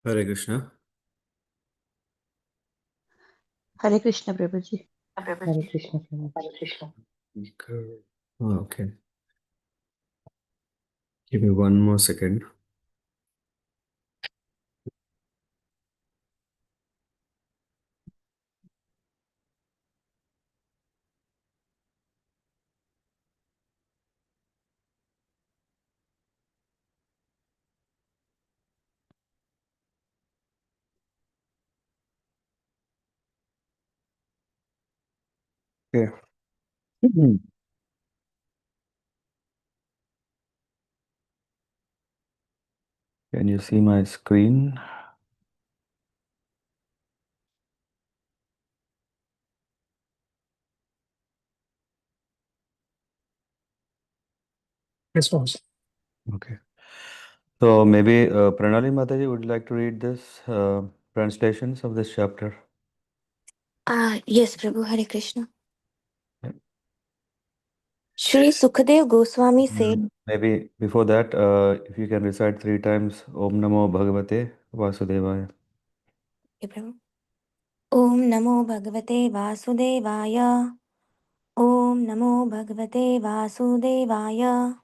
Hare Krishna. Hare Krishna, Prabhuji. Hare Krishna, Prabhuji. Okay. Give me one more second. Okay. Can you see my screen? Yes, boss. Okay. So maybe Pranali Mataji would like to read this translations of this chapter. Yes, Prabhu. Hare Krishna. Yeah. Shri Sukadev Goswami said, Maybe before that, if you can recite 3 times Om Namo Bhagavate Vasudevaya. Okay, Prabhu. Om Namo Bhagavate Vasudevaya. Om Namo Bhagavate Vasudevaya.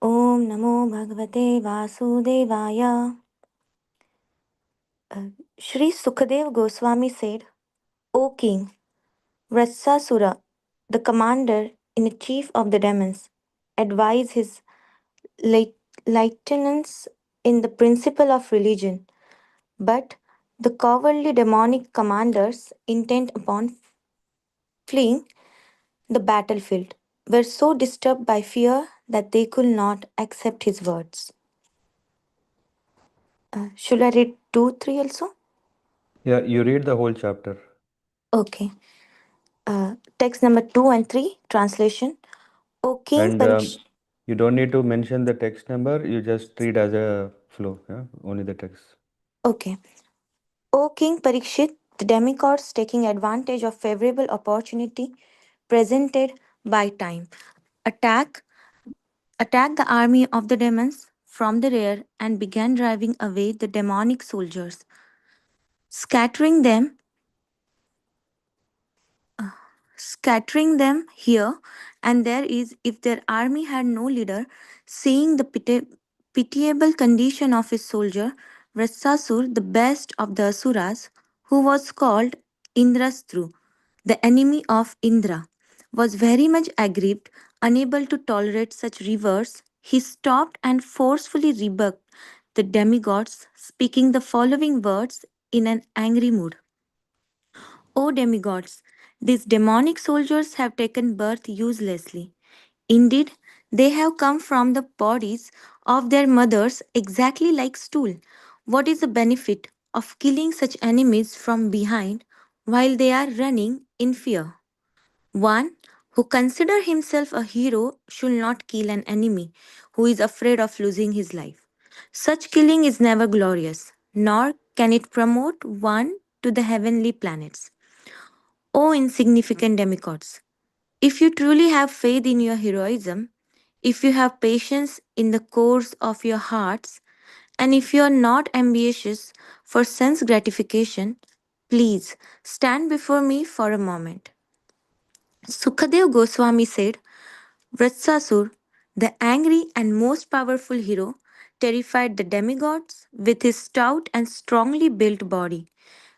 Om Namo Bhagavate Vasudevaya. Shri Sukadev Goswami said, O King, Vatsasura, the commander in chief of the demons, advised his lieutenants in the principle of religion. But the cowardly demonic commanders, intent upon fleeing the battlefield, were so disturbed by fear that they could not accept his words. Should I read 2, 3 also? Yeah, you read the whole chapter. Okay. Text number 2 and 3, translation. O King And Parikshit. you don't need to mention the text number, you just read as a flow, yeah? Only the text. Okay. O King Parikshit, the demigods taking advantage of favorable opportunity presented by time, attack attacked the army of the demons from the rear and began driving away the demonic soldiers, scattering them scattering them here and there is if their army had no leader. Seeing the pitiable condition of his soldier, Vritsasur, the best of the Asuras, who was called Indrastru, the enemy of Indra, was very much aggrieved. Unable to tolerate such reverse, he stopped and forcefully rebuked the demigods, speaking the following words in an angry mood. O demigods, these demonic soldiers have taken birth uselessly. Indeed, they have come from the bodies of their mothers exactly like stool. What is the benefit of killing such enemies from behind while they are running in fear? One who considers himself a hero should not kill an enemy who is afraid of losing his life. Such killing is never glorious, nor can it promote one to the heavenly planets. O insignificant demigods, if you truly have faith in your heroism, if you have patience in the course of your hearts, and if you are not ambitious for sense gratification, please stand before me for a moment. Sukadev Goswami said, Vritsasur, the angry and most powerful hero, terrified the demigods with his stout and strongly built body.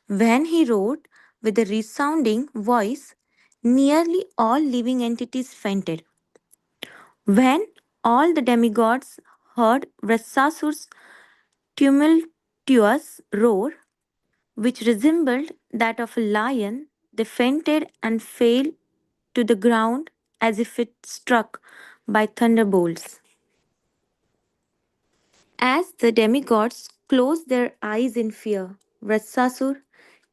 When he roared with a resounding voice, nearly all living entities fainted. When all the demigods heard Vrtsasur's tumultuous roar, which resembled that of a lion, they fainted and fell to the ground as if it struck by thunderbolts. As the demigods closed their eyes in fear, Vrtsasur,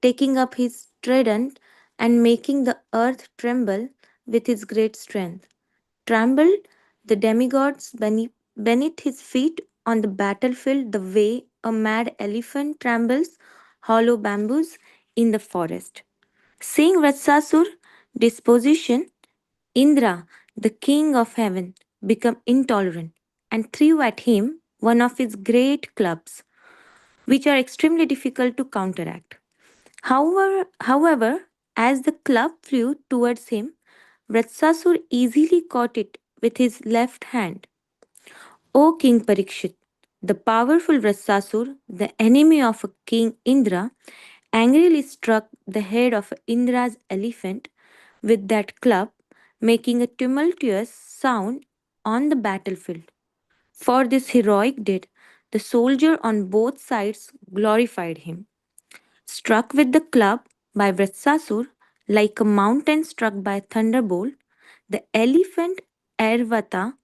taking up his trident and making the earth tremble with his great strength, trembled the demigods beneath his feet on the battlefield the way a mad elephant trembles hollow bamboos in the forest. Seeing Vrtsasur disposition, Indra, the king of heaven, became intolerant and threw at him one of his great clubs. which are extremely difficult to counteract. However, as the club flew towards him, Vratsasur easily caught it with his left hand. O King Parikshit, the powerful Vratsasur, the enemy of King Indra, angrily struck the head of Indra's elephant with that club, making a tumultuous sound on the battlefield. For this heroic deed, the soldier on both sides glorified him. Struck with the club by Vratsasur, like a mountain struck by a thunderbolt, the elephant Airvata,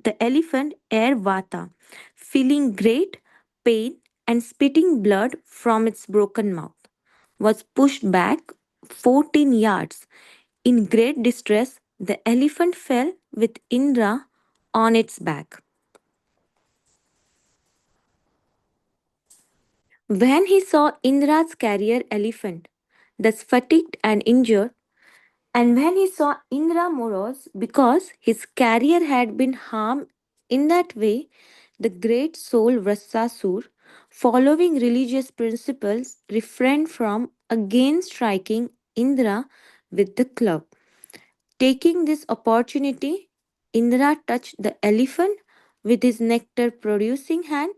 the elephant Airvata, feeling great pain and spitting blood from its broken mouth, was pushed back 14 yards. In great distress, the elephant fell with Indra on its back. When he saw Indra's carrier elephant, thus fatigued and injured, and when he saw Indra morose because his carrier had been harmed in that way, the great soul Vrasasur, following religious principles, refrained from again striking Indra with the club. Taking this opportunity, Indra touched the elephant with his nectar producing hand,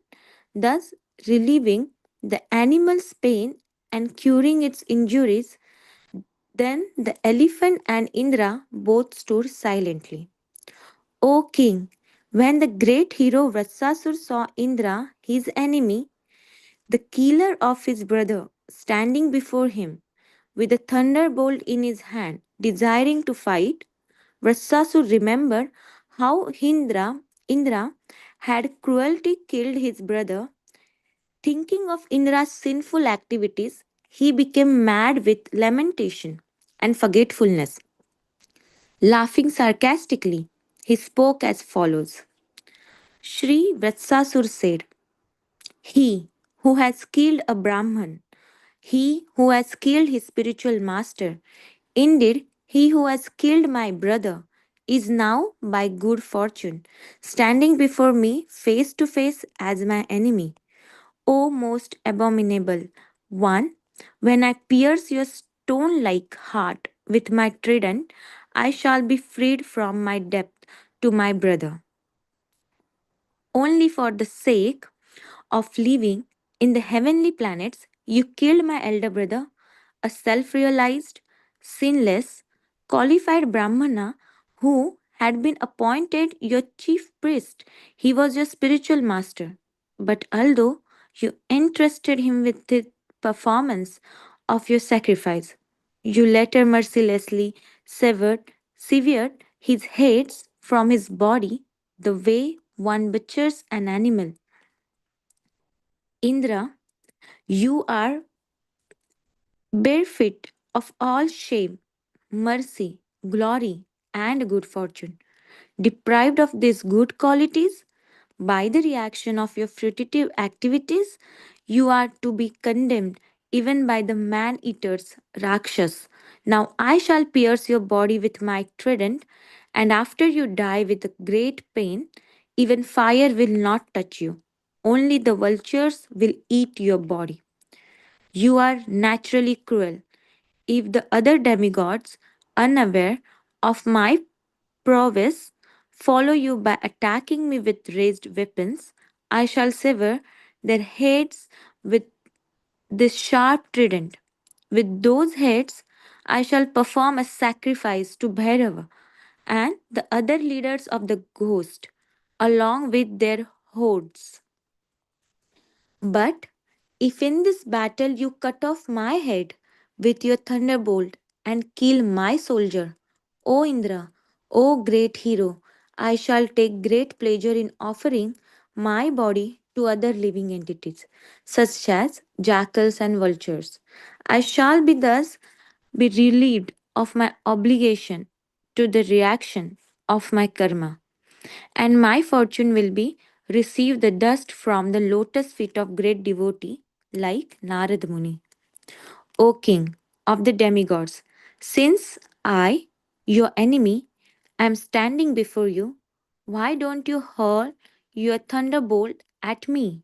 thus relieving the animal's pain and curing its injuries. Then the elephant and Indra both stood silently. O king, when the great hero Vratsasur saw Indra, his enemy, the killer of his brother, standing before him with a thunderbolt in his hand, desiring to fight, Vratsasur remembered how Indra had cruelly killed his brother. Thinking of Indra's sinful activities, he became mad with lamentation and forgetfulness. Laughing sarcastically, he spoke as follows. Shri Vratsasur said, He who has killed a Brahman, he who has killed his spiritual master, indeed, he who has killed my brother, is now, by good fortune, standing before me face to face as my enemy. O most abominable one, when I pierce your stone like heart with my trident, I shall be freed from my debt to my brother. Only for the sake of living in the heavenly planets, you killed my elder brother, a self realized, sinless, qualified Brahmana who had been appointed your chief priest. He was your spiritual master. But although you entrusted him with the performance of your sacrifice, you later mercilessly severed his heads from his body the way one butchers an animal. Indra, you are bereft of all shame, mercy, glory, and good fortune. Deprived of these good qualities by the reaction of your fruitive activities, you are to be condemned even by the man eaters, Rakshas. Now I shall pierce your body with my trident, and after you die with a great pain, even fire will not touch you. Only the vultures will eat your body. You are naturally cruel. If the other demigods, unaware of my prowess, follow you by attacking me with raised weapons, I shall sever their heads with this sharp trident. With those heads, I shall perform a sacrifice to Bhairava and the other leaders of the ghost, along with their hordes. But if in this battle you cut off my head with your thunderbolt and kill my soldier, O Indra, O great hero, I shall take great pleasure in offering my body to other living entities, such as jackals and vultures. I shall be thus be relieved of my obligation to the reaction of my karma, and my fortune will be receive the dust from the lotus feet of great devotee like Narad Muni. O king of the demigods, since I, your enemy, am standing before you, why don't you hurl your thunderbolt at me?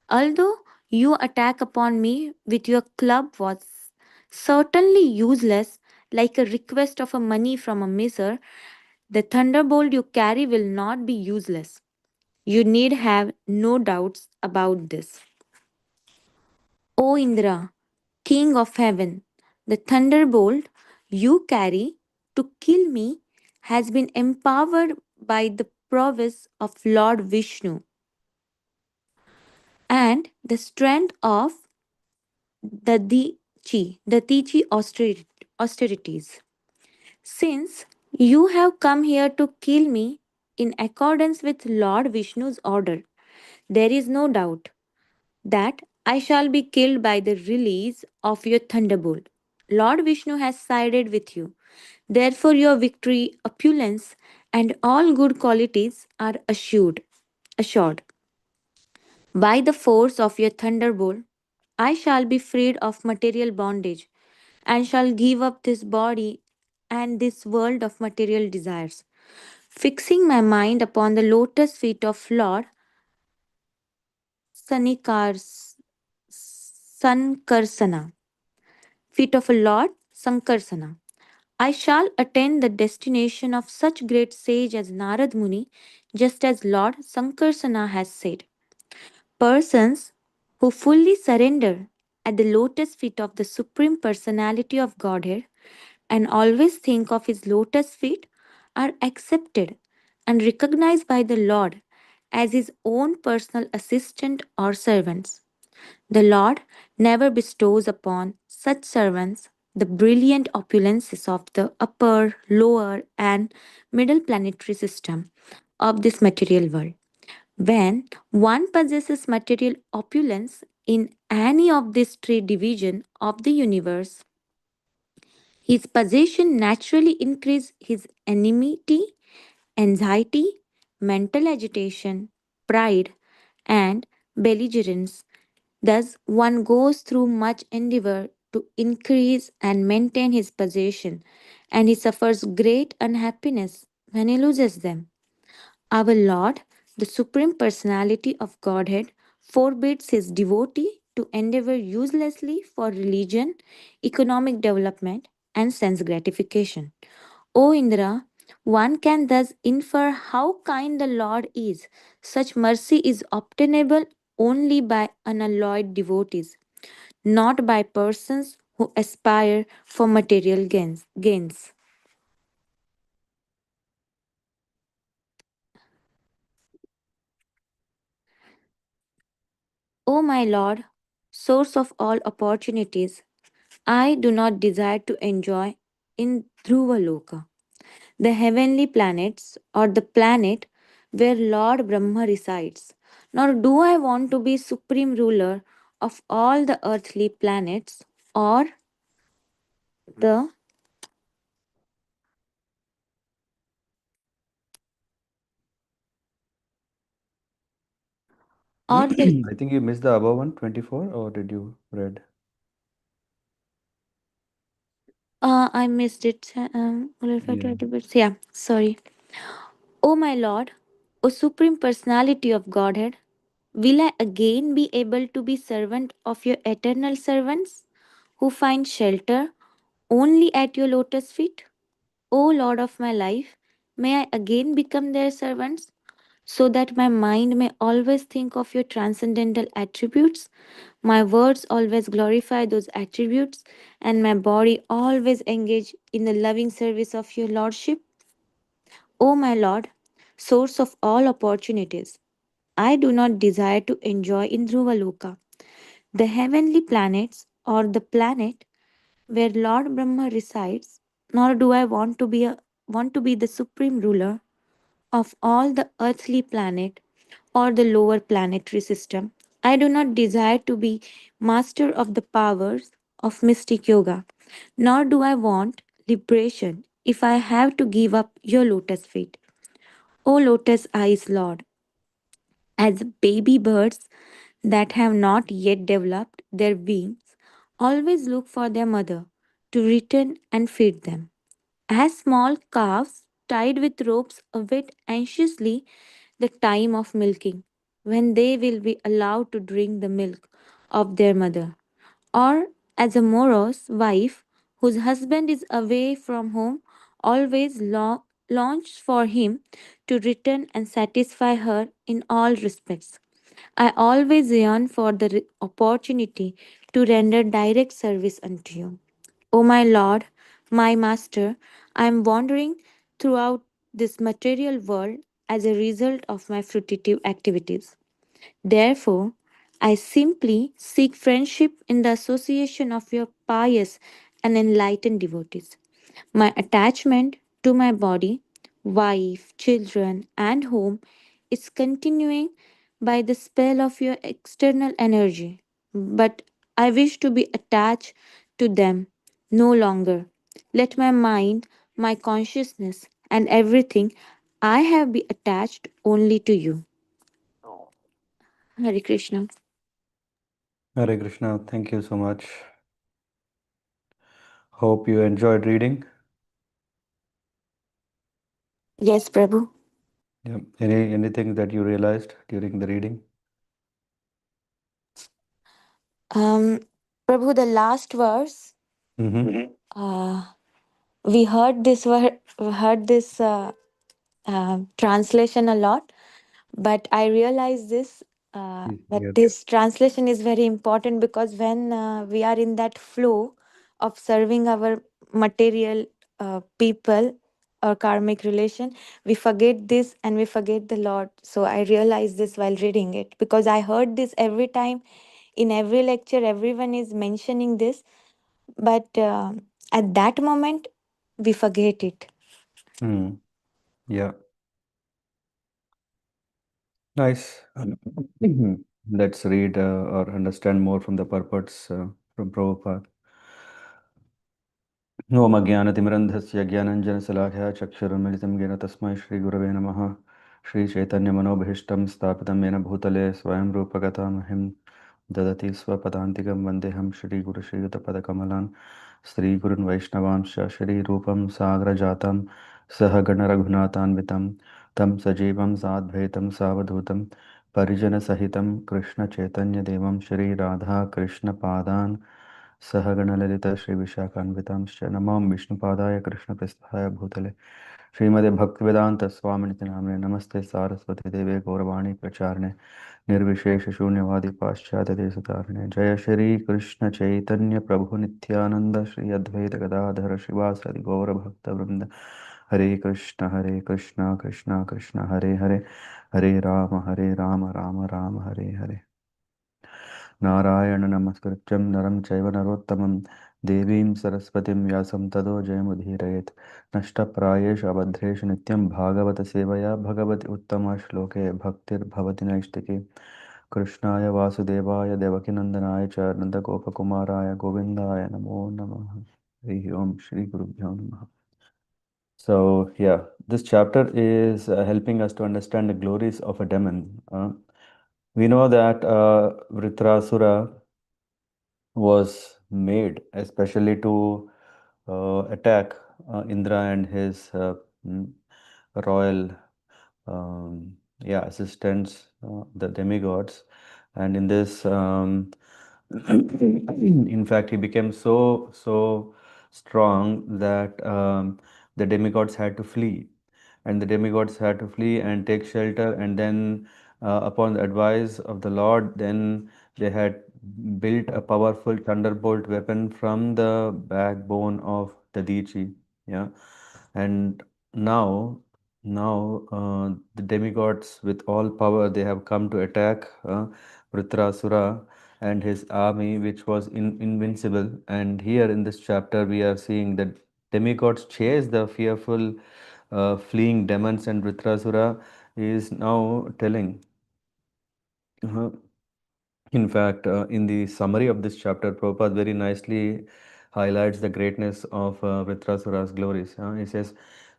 Although You attack upon me with your club was certainly useless, like a request of a money from a miser. The thunderbolt you carry will not be useless. You need have no doubts about this. O Indra, King of heaven, the thunderbolt you carry to kill me has been empowered by the prowess of Lord Vishnu and the strength of the austerities. Since you have come here to kill me in accordance with Lord Vishnu's order, there is no doubt that I shall be killed by the release of your thunderbolt. Lord Vishnu has sided with you. Therefore, your victory, opulence, and all good qualities are assured. By the force of your thunderbolt, I shall be freed of material bondage and shall give up this body and this world of material desires. Fixing my mind upon the lotus feet of Lord Sanikars, Sankarsana, feet of a Lord Sankarsana. I shall attain the destination of such great sage as Narad Muni, just as Lord Sankarsana has said. Persons who fully surrender at the lotus feet of the Supreme Personality of Godhead and always think of his lotus feet are accepted and recognized by the Lord as his own personal assistant or servants. The Lord never bestows upon such servants the brilliant opulences of the upper, lower, and middle planetary system of this material world. When one possesses material opulence in any of these three divisions of the universe, his possession naturally increases his enmity, anxiety, mental agitation, pride, and belligerence. Thus, one goes through much endeavor to increase and maintain his possession, and he suffers great unhappiness when he loses them. Our Lord, the Supreme Personality of Godhead, forbids his devotee to endeavor uselessly for religion, economic development, and sense gratification. O Indra, one can thus infer how kind the Lord is. Such mercy is obtainable only by unalloyed devotees, not by persons who aspire for material gains. O my Lord, source of all opportunities, I do not desire to enjoy in Dhruva the heavenly planets, or the planet where Lord Brahma resides, nor do I want to be supreme ruler of all the earthly planets or the or the I think you missed the above one, 24, or did you read? I missed it. Yeah. Yeah, sorry. O my Lord, O Supreme Personality of Godhead, will I again be able to be servant of your eternal servants who find shelter only at your lotus feet? O Lord of my life, may I again become their servants so that my mind may always think of your transcendental attributes, my words always glorify those attributes, and my body always engage in the loving service of your Lordship. O my Lord, source of all opportunities, I do not desire to enjoy in Dhruvaloka, the heavenly planets or the planet where Lord Brahma resides, nor do I want to be the supreme ruler of all the earthly planet or the lower planetary system. I do not desire to be master of the powers of mystic yoga, nor do I want liberation if I have to give up your lotus feet. O lotus eyes, Lord, as baby birds that have not yet developed their wings always look for their mother to return and feed them. As small calves tied with ropes await anxiously the time of milking, when they will be allowed to drink the milk of their mother, or as a morose wife whose husband is away from home, always longs for him to return and satisfy her in all respects. I always yearn for the opportunity to render direct service unto you. O my Lord, my Master, I am wandering throughout this material world as a result of my fruitive activities. Therefore, I simply seek friendship in the association of your pious and enlightened devotees. My attachment to my body, wife, children, and home is continuing by the spell of your external energy, but I wish to be attached to them no longer. Let my mind, my consciousness, and everything I have be attached only to you. Hare Krishna. Hare Krishna, thank you so much. Hope you enjoyed reading. Yes, Prabhu. Yeah. Anything that you realized during the reading? Prabhu, the last verse. Mm-hmm. Uh, we heard this translation a lot, but I realize this that Yeah. this translation is very important, because when we are in that flow of serving our material people or karmic relation, we forget this and we forget the Lord. So I realized this while reading it, because I heard this every time in every lecture. Everyone is mentioning this, but at that moment we forget it. Mm. Yeah. Nice. Let's read or understand more from the purports from Prabhupada. ओम अज्ञानतिमिरन्धस्य ज्ञानञ्जनशलाकया चक्षुरुन्मिलितं येन तस्मै श्रीगुरवे नमः श्रीचैतन्यमनोभीष्टं स्थापितं येन भूतले स्वयं रूपगता मह्यं ददति स्वपदान्तिकं वन्देऽहं श्रीगुरुश्रीयुतपदकमलान् श्रीगुरुन् वैष्णवांश्च श्रीरूपं साग्रजातं सहगणरघुनाथान्वितं तं सजीवं साद्वैतं सावधूतं परिजनसहितं कृष्णचैतन्यदेवं श्रीराधाकृष्णपादान् सहगणललिता श्रीविशाखान्वितांश्च नमां विष्णुपादाय कृष्णप्रस्थाय भूतले श्रीमदे भक्तिवेदान्तस्वामिनिति नाम्ने नमस्ते सारस्वती देवे गौरवाणी प्रचारणे निर्विशेष शून्यवादी पाश्चात्य देशतारिणे जय श्री कृष्ण चैतन्य प्रभु नित्यानंद श्री अद्वैत गदाधर शिवासादि गौर भक्त वृंद हरे कृष्ण कृष्ण कृष्ण हरे हरे हरे राम राम राम हरे हरे नारायण नमस्कृत्यं नरं चैव नरोत्तमं देवीं सरस्वतीं व्यासं ततो जयमुदीरयेत् नष्टप्रायेषु अभद्रेषु नित्यं भागवतसेवया भगवति उत्तमश्लोके भक्तिर्भवति नैष्टिकी कृष्णाय वासुदेवाय देवकीनन्दनाय च नन्दगोपकुमाराय गोविन्दाय नमो नमः हरि ओम श्री गुरुभ्यो नमः. So yeah, this chapter is helping us to understand the glories of a demon. We know that Vritrasura was made especially to attack Indra and his mm, royal assistants, the demigods. And in this, in fact, he became so strong that the demigods had to flee, and the demigods had to flee and take shelter. And then, upon the advice of the Lord, then they had built a powerful thunderbolt weapon from the backbone of the Dichi. Yeah, and now, the demigods with all power, they have come to attack Vritrasura and his army, which was invincible. And here in this chapter, we are seeing that demigods chase the fearful fleeing demons, and Vritrasura is now telling. uh, in fact, in the summary of this chapter, Prabhupada very nicely highlights the greatness of Vritrasura's glories. He says,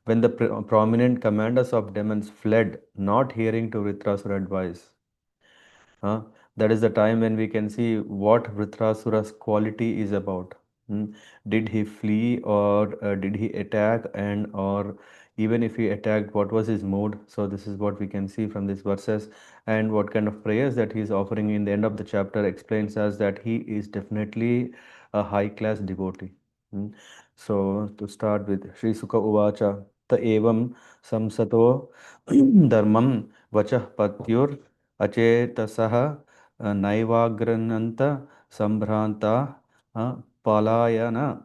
when the prominent commanders of demons fled, not hearing to Vritrasura's advice, that is the time when we can see what Vritrasura's quality is about. Mm. Did he flee or did he attack, and or even if he attacked, what was his mood? So this is what we can see from these verses, and what kind of prayers that he is offering in the end of the chapter explains us that he is definitely a high class devotee. Mm. So to start with, Sri Sukha Uvacha Ta evam samsato dharmam vachah patyur achetasah naivagrananta sambhranta Palayana,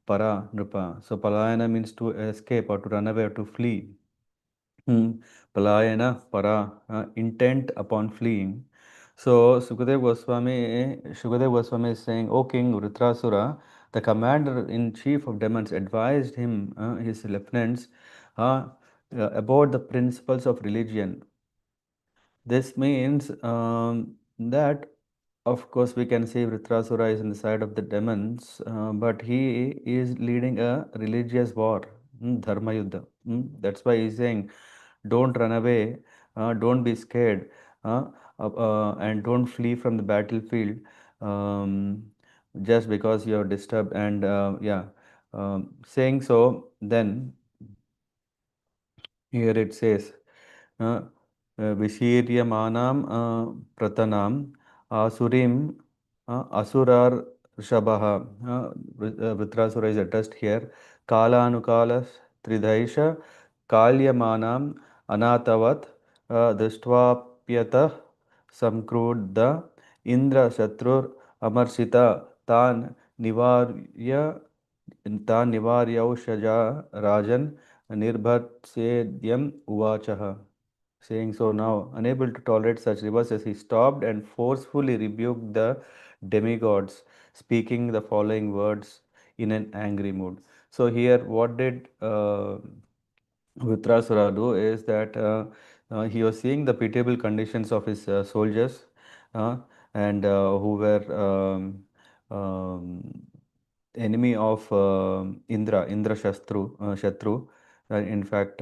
para, nrupa. So palayana means to escape or to run away or to flee. Palayana, para, intent upon fleeing. So Sukadeva Goswami is saying, O King Vritrasura, the commander-in-chief of demons advised him, his lieutenants, about the principles of religion. This means that, of course, we can say Vritrasura is in the side of the demons, but he is leading a religious war, Dharma Yuddha. That's why he's saying, don't run away, don't be scared, and don't flee from the battlefield just because you're disturbed. And saying so, then here it says, विशीर्यमानां प्रतनां आसुरीं Asurar ऋषभः Vritrasura is addressed here कालानुकाल त्रिदैश काल्यमानां अनाथवत् दृष्ट्वाप्यतः संक्रुद्ध Indra शत्रुर अमर्षिता तान् निवार्य तान्निवार्यौषजा राजन् Nirbhatsedyam uvachaha. Saying so now, unable to tolerate such reverses, he stopped and forcefully rebuked the demigods, speaking the following words in an angry mood. So here, what did Vritrasura do is that he was seeing the pitiable conditions of his soldiers, uh, and who were enemy of Indra Shatru. In fact,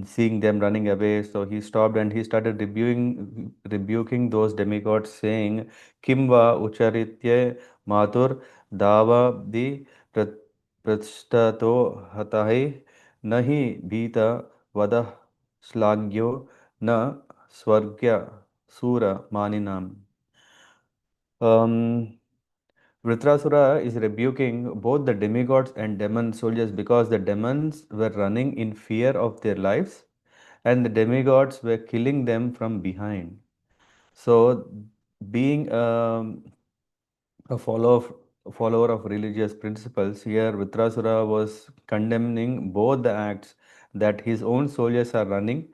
seeing them running away, so he stopped and he started rebuking those demigods, saying, "Kimva ucharitye matur dava di pratshtato hatahi nahi bhita vadah slagyo na swargya sura maninam." Um, Vritrasura is rebuking both the demigods and demon soldiers because the demons were running in fear of their lives and the demigods were killing them from behind. So, being a follower of religious principles, here Vritrasura was condemning both the acts that his own soldiers are running,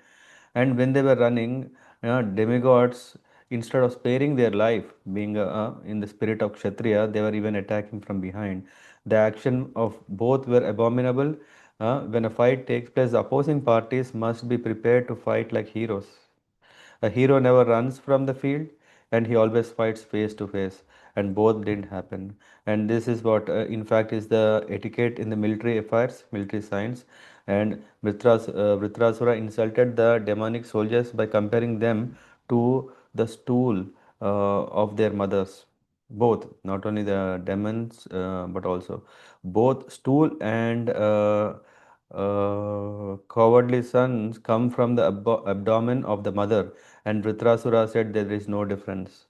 and when they were running, demigods, instead of sparing their life, being in the spirit of Kshatriya, they were even attacking from behind. The action of both were abominable. When a fight takes place, the opposing parties must be prepared to fight like heroes. A hero never runs from the field and he always fights face to face, and both didn't happen. And this is what, in fact, is the etiquette in the military affairs, military science. And Vritrasura insulted the demonic soldiers by comparing them to the stool of their mothers. Both, not only the demons, but also both stool and cowardly sons come from the abdomen of the mother, and Vritrasura said there is no difference.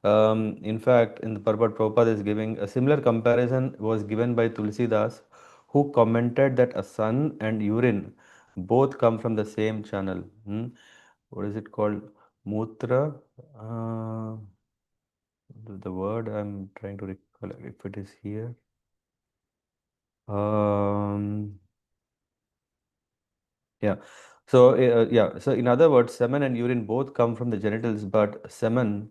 In fact, in the Purport, Prabhupada is giving a similar comparison was given by Tulsidas, who commented that a sun and urine both come from the same channel. What is it called? Mutra. Uh, the word I'm trying to recall, if it is here. Um, Yeah. So in other words, semen and urine both come from the genitals, but semen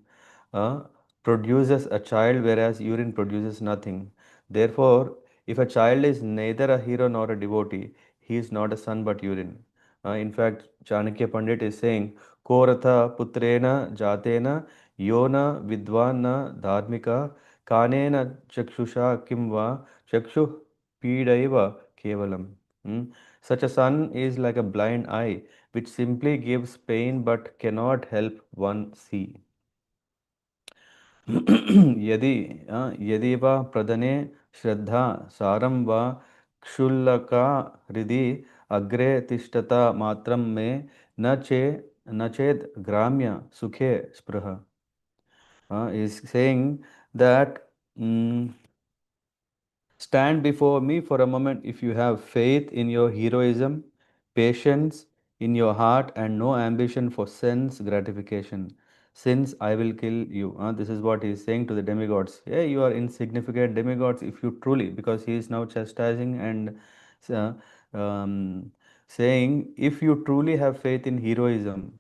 uh, produces a child, whereas urine produces nothing. Therefore, if a child is neither a hero nor a devotee, he is not a son but urine. In fact, Chanakya Pandit is saying, Koratha putrena jatena yona vidvana dharmika kanena chakshusha kimva chakshu pidaiva kevalam. Hmm? Such a sun is like a blind eye, which simply gives pain but cannot help one see. यदि यदि वा प्रदने श्रद्धा सारं वा क्षुल्लका हृदि अग्रे तिष्ठता मात्रं मे न चेद ग्राम्य सुखे स्पृह is saying that stand before me for a moment if you have faith in your heroism, patience in your heart, and no ambition for sense gratification. Since I will kill you. This is what he is saying to the demigods. Yeah, you are insignificant demigods if you truly, because he is now chastising and uh, um, saying, if you truly have faith in heroism,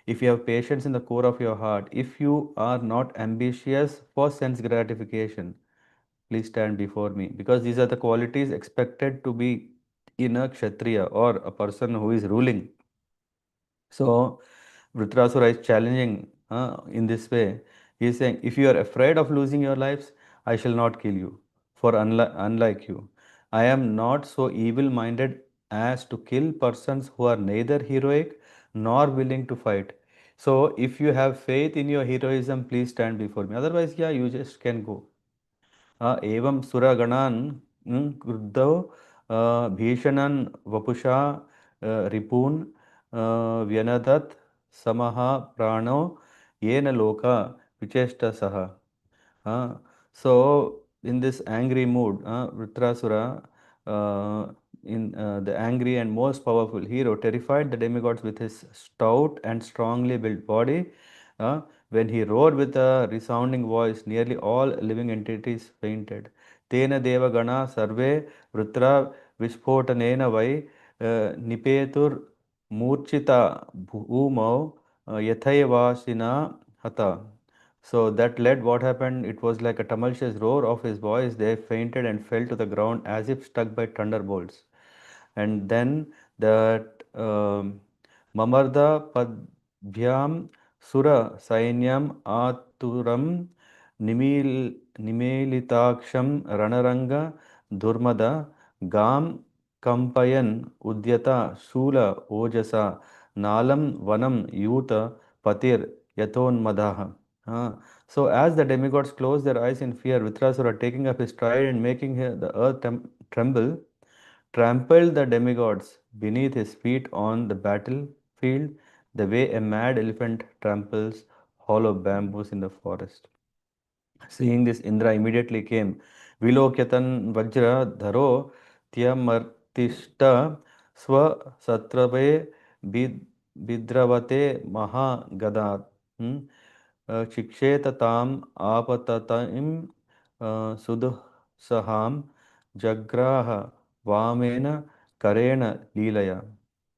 if you have patience in the core of your heart, if you are not ambitious for sense gratification, please stand before me, because these are the qualities expected to be in a kshatriya or a person who is ruling. So Vritrasura is challenging in this way. He is saying, if you are afraid of losing your lives, I shall not kill you. For unlike you, I am not so evil minded as to kill persons who are neither heroic nor willing to fight. So if you have faith in your heroism, please stand before me. Otherwise, yeah, you just can go. एवं सुरगणान् क्रुद्धौ भीषणन् वपुषा रिपून् व्यनदत् समः प्राणो येन लोका विचेष्टसः. So, in this angry mood, Vritrasura, in the angry and most powerful hero, terrified the demigods with his stout and strongly built body. When he roared with a resounding voice, nearly all living entities fainted. Tena deva gana sarve Vritra visphotanena vai nipetur murchita bhumau yathayavasina hata. So that led what happened, it was like a tumultuous roar of his voice. They fainted and fell to the ground as if struck by thunderbolts. And then that Mamarda Padbhyam Sura Sainyam Aturam Nimelitaksham Ranaranga Durmada Gam Kampayan Udyata Shula Ojasa Nalam Vanam Yuta Patir Yaton Madaha. So as the demigods closed their eyes in fear, Vitrasura, taking up his stride and making the earth tremble, trampled the demigods beneath his feet on the battlefield the way a mad elephant tramples hollow bamboos in the forest. Seeing this, Indra immediately came. Vilokyatan Vajra Dharo Tyamartishta Swa Satrave Bidravate Maha Gadat. Chikshetatam apatatim sudhsaham jagraha vamena karena leelaya.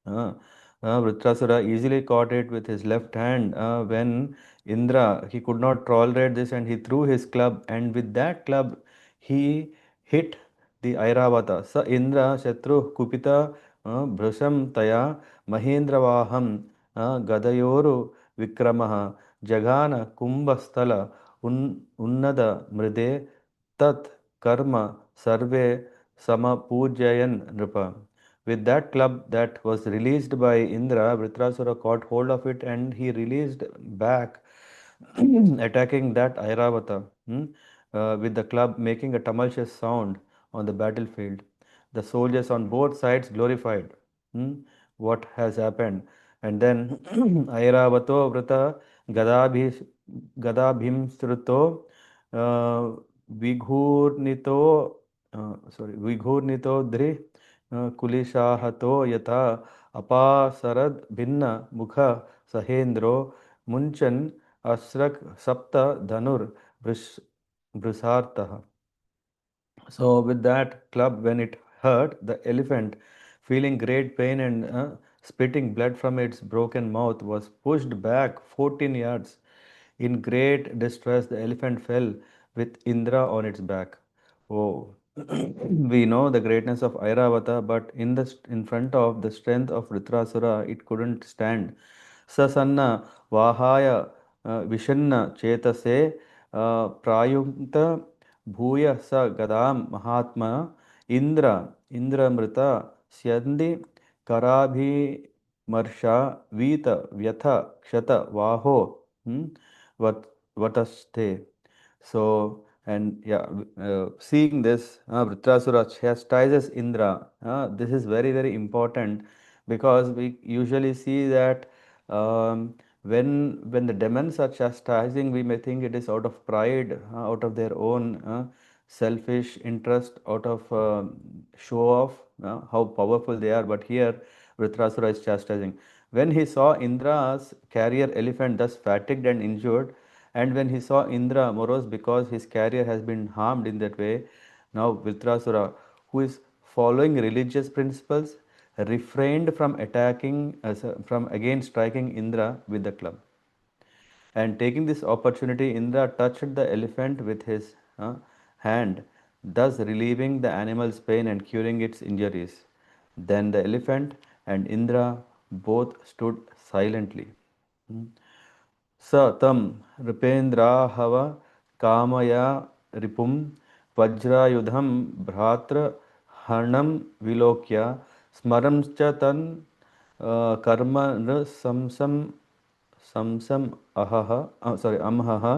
Uh, Vritrasura easily caught it with his left hand when Indra, he could not tolerate this and he threw his club, and with that club he hit the Airavata. Sa Indra Shatru Kupita Bhrusam Taya Mahindravaham Gadayoru Vikramaha Jagana Kumbasthala Unnada Mride Tat Karma Sarve Samapoojayan Nripa. With that club that was released by Indra, Vritrasura caught hold of it and he released back, attacking that Airavata with the club, making a tumultuous sound on the battlefield. The soldiers on both sides glorified hmm, what has happened. And then Airavato Vrata Gadabhimsruto Vighurnito Vighurnito Dri Kulishahato Yatha Apasarad Bhinna Mukha Sahendro Munchan Asrak Sapta Dhanur Brisartaha. So with that club, when it hurt, the elephant, feeling great pain and spitting blood from its broken mouth, was pushed back 14 yards. In great distress, the elephant fell with Indra on its back. Oh, we know the greatness of Airavata, but in front of the strength of Vritrasura, it couldn't stand. Sasanna Vahaya Vishanna Chetase Prayunta Bhuya Sa Gadam Mahatma Indramrita Syandi Karabhi Marsha Vita Vyatha Kshata Vaho. vataste. So, and yeah, seeing this, Vritrasura chastises Indra. This is very, very important because we usually see that when the demons are chastising, we may think it is out of pride, out of their own selfish interest, out of show off, how powerful they are. But here, Vritrasura is chastising. When he saw Indra's carrier elephant thus fatigued and injured, and when he saw Indra morose because his carrier has been harmed in that way, now Vritrasura, who is following religious principles, refrained from attacking, from again striking Indra with the club. And taking this opportunity, Indra touched the elephant with his hand, thus relieving the animal's pain and curing its injuries. Then the elephant and Indra both stood silently. Hmm. स तं नृपेन्द्राहव कामया रिपुं वज्रायुधं भ्रातृहरणं विलोक्य स्मरंश्च तन् कर्म अमहः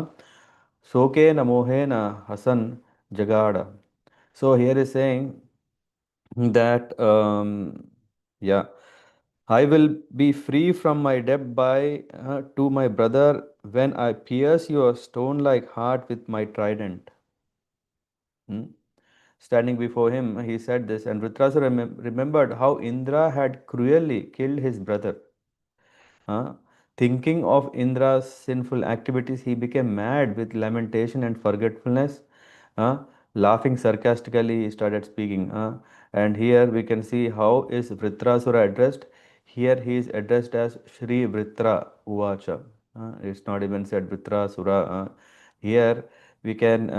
शोकेन मोहेन Hasan जगाड. So here is saying that yeah, I will be free from my debt by to my brother when I pierce your stone-like heart with my trident. Hmm? Standing before him, he said this, and Vritrasura remembered how Indra had cruelly killed his brother. Uh, Thinking of Indra's sinful activities, he became mad with lamentation and forgetfulness. Uh, Laughing sarcastically, he started speaking. And here we can see how is Vritrasura addressed. Here he is addressed as Shri Vritra Uvacha. It's not even said Vritrasura. Here we can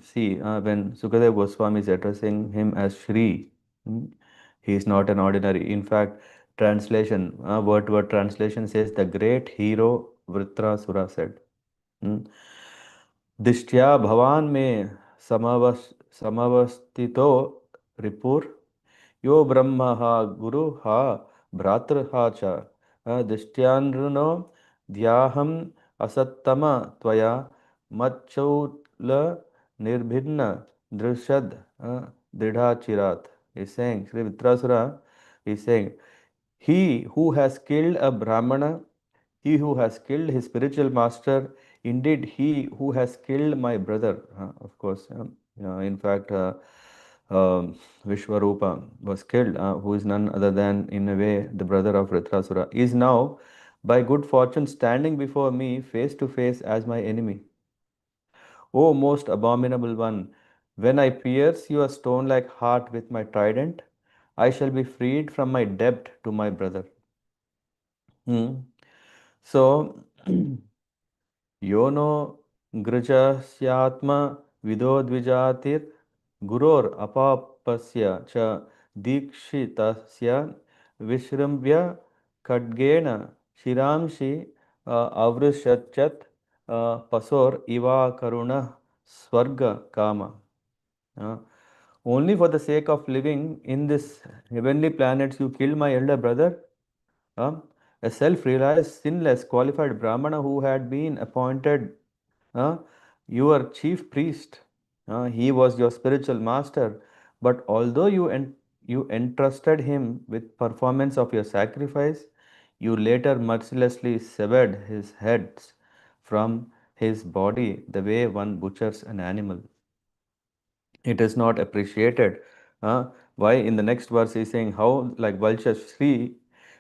see when Sukadeva Goswami is addressing him as Shri. Hmm, he is not an ordinary. In fact, translation, word to word translation says the great hero Vritrasura said. Hmm. दिष्ट्या भवान में समवस्थितो रिपुर यो ब्रह्म गुरु भ्रातृ च दिष्ट्यानृनो द्याहम असत्तम त्वया मच्चौल निर्भिन्न दृशद दृढ़ाचिरात. He's saying, Sri Vitrasura is saying, he who has killed a Brahmana, he who has killed his spiritual master, indeed he who has killed my brother. Of course, in fact, Vishwarupa was killed, who is none other than, in a way, the brother of Ritrasura, is now, by good fortune, standing before me face to face as my enemy. O most abominable one, when I pierce your stone like heart with my trident, I shall be freed from my debt to my brother. Hmm. So, योनो गृचस्यात्म विदो द्विजातिर गुरोर अपापस्य च दीक्षितस्य विश्रम्य खड्गेन शिरांसि अवृषच्चत् पसोर इवा करुण स्वर्ग काम. Only for the sake of living in this heavenly planets you killed my elder brother. A self-realized, sinless, qualified Brahmana who had been appointed uh, your chief priest. He was your spiritual master. But although you entrusted him with performance of your sacrifice, you later mercilessly severed his heads from his body the way one butchers an animal. It is not appreciated. Why in the next verse he's saying how like vultures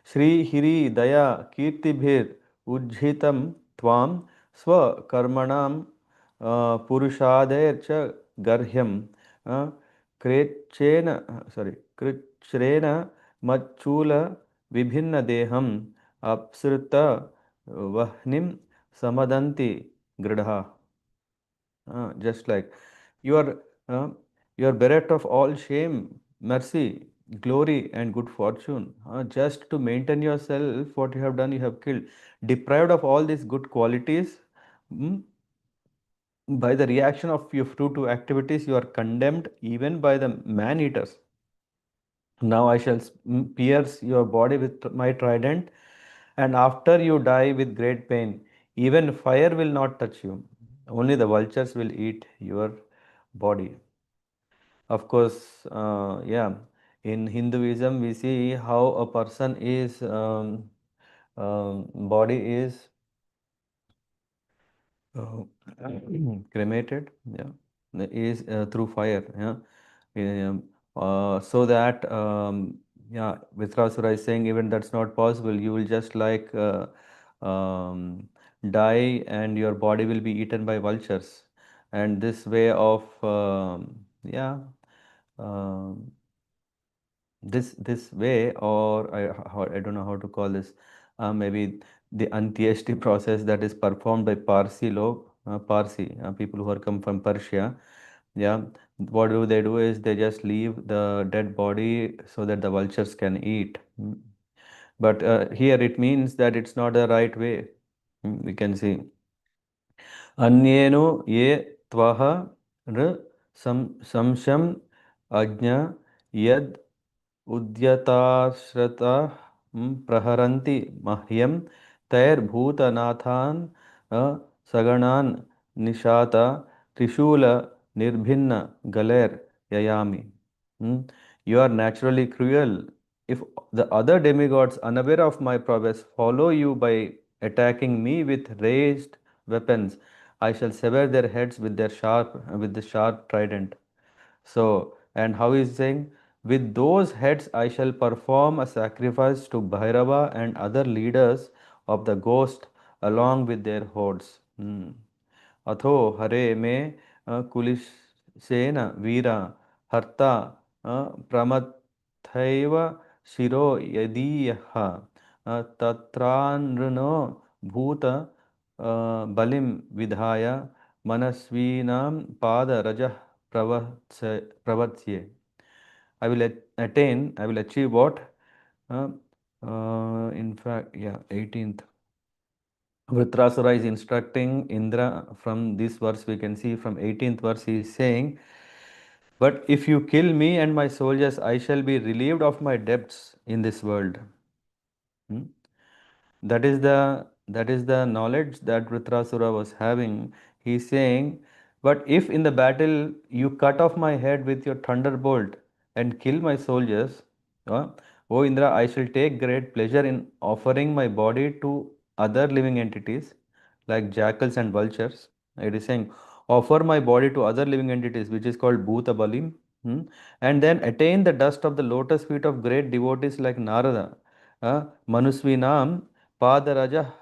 Shri Hiri Daya Kirtibhir Ujhitam Tvam Swa Karmanam Purushadair Cha Garhyam Krichrena Machula Vibhinna Deham Apsrita Vahnim Samadanti Gridha. Just like you are uh, you are bereft of all shame, mercy, glory, and good fortune. Just to maintain yourself, what you have done, you have killed. Deprived of all these good qualities, mm, by the reaction of your fruitive activities, you are condemned even by the man eaters. Now I shall pierce your body with my trident, and after you die with great pain, Even fire will not touch you. Only the vultures will eat your body. Of course, yeah. In Hinduism, we see how a person is body is uh, cremated. Yeah, is through fire. Yeah. So that yeah, Vitrasura is saying even that's not possible. You will just like die and your body will be eaten by vultures. And this way of yeah, um, this way, or I don't know how to call this, maybe the antyeshti process that is performed by Parsi people who are come from Persia. Yeah, what do they do is they just leave the dead body so that the vultures can eat. But here it means that it's not the right way. We can see अन्येनो ये त्वः नृ संशम अज्ञ यद उद्यताश्रता प्रहरन्ति मह्यं तैर्भूतनाथान् सगणान् निशात त्रिशूल निर्भिन्न गलैर ययामि. You are naturally cruel. If the other demigods, unaware of my prowess, follow you by attacking me with raised weapons, I shall sever their heads with the sharp trident. So, and how is saying? With those heads I shall perform a sacrifice to Bhairava and other leaders of the ghost along with their hordes. अथो हरे में कुलिशेन वीरा हर्ता प्रमथैव शिरो यदीयः तत्रानृनो भूत बलिं विधाय मनस्वीनां पादरजः प्रवत्स्ये. I will achieve what? In fact, yeah, 18th. Vritrasura is instructing Indra from this verse. We can see from 18th verse he is saying, but if you kill me and my soldiers, I shall be relieved of my debts in this world. Hmm? That is the knowledge that Vritrasura was having. He is saying, but if in the battle you cut off my head with your thunderbolt and kill my soldiers, uh, O Indra, I shall take great pleasure in offering my body to other living entities like jackals and vultures. It is saying, offer my body to other living entities, which is called Bhuta Balim, and then attain the dust of the lotus feet of great devotees like Narada, Manusvinam Padaraja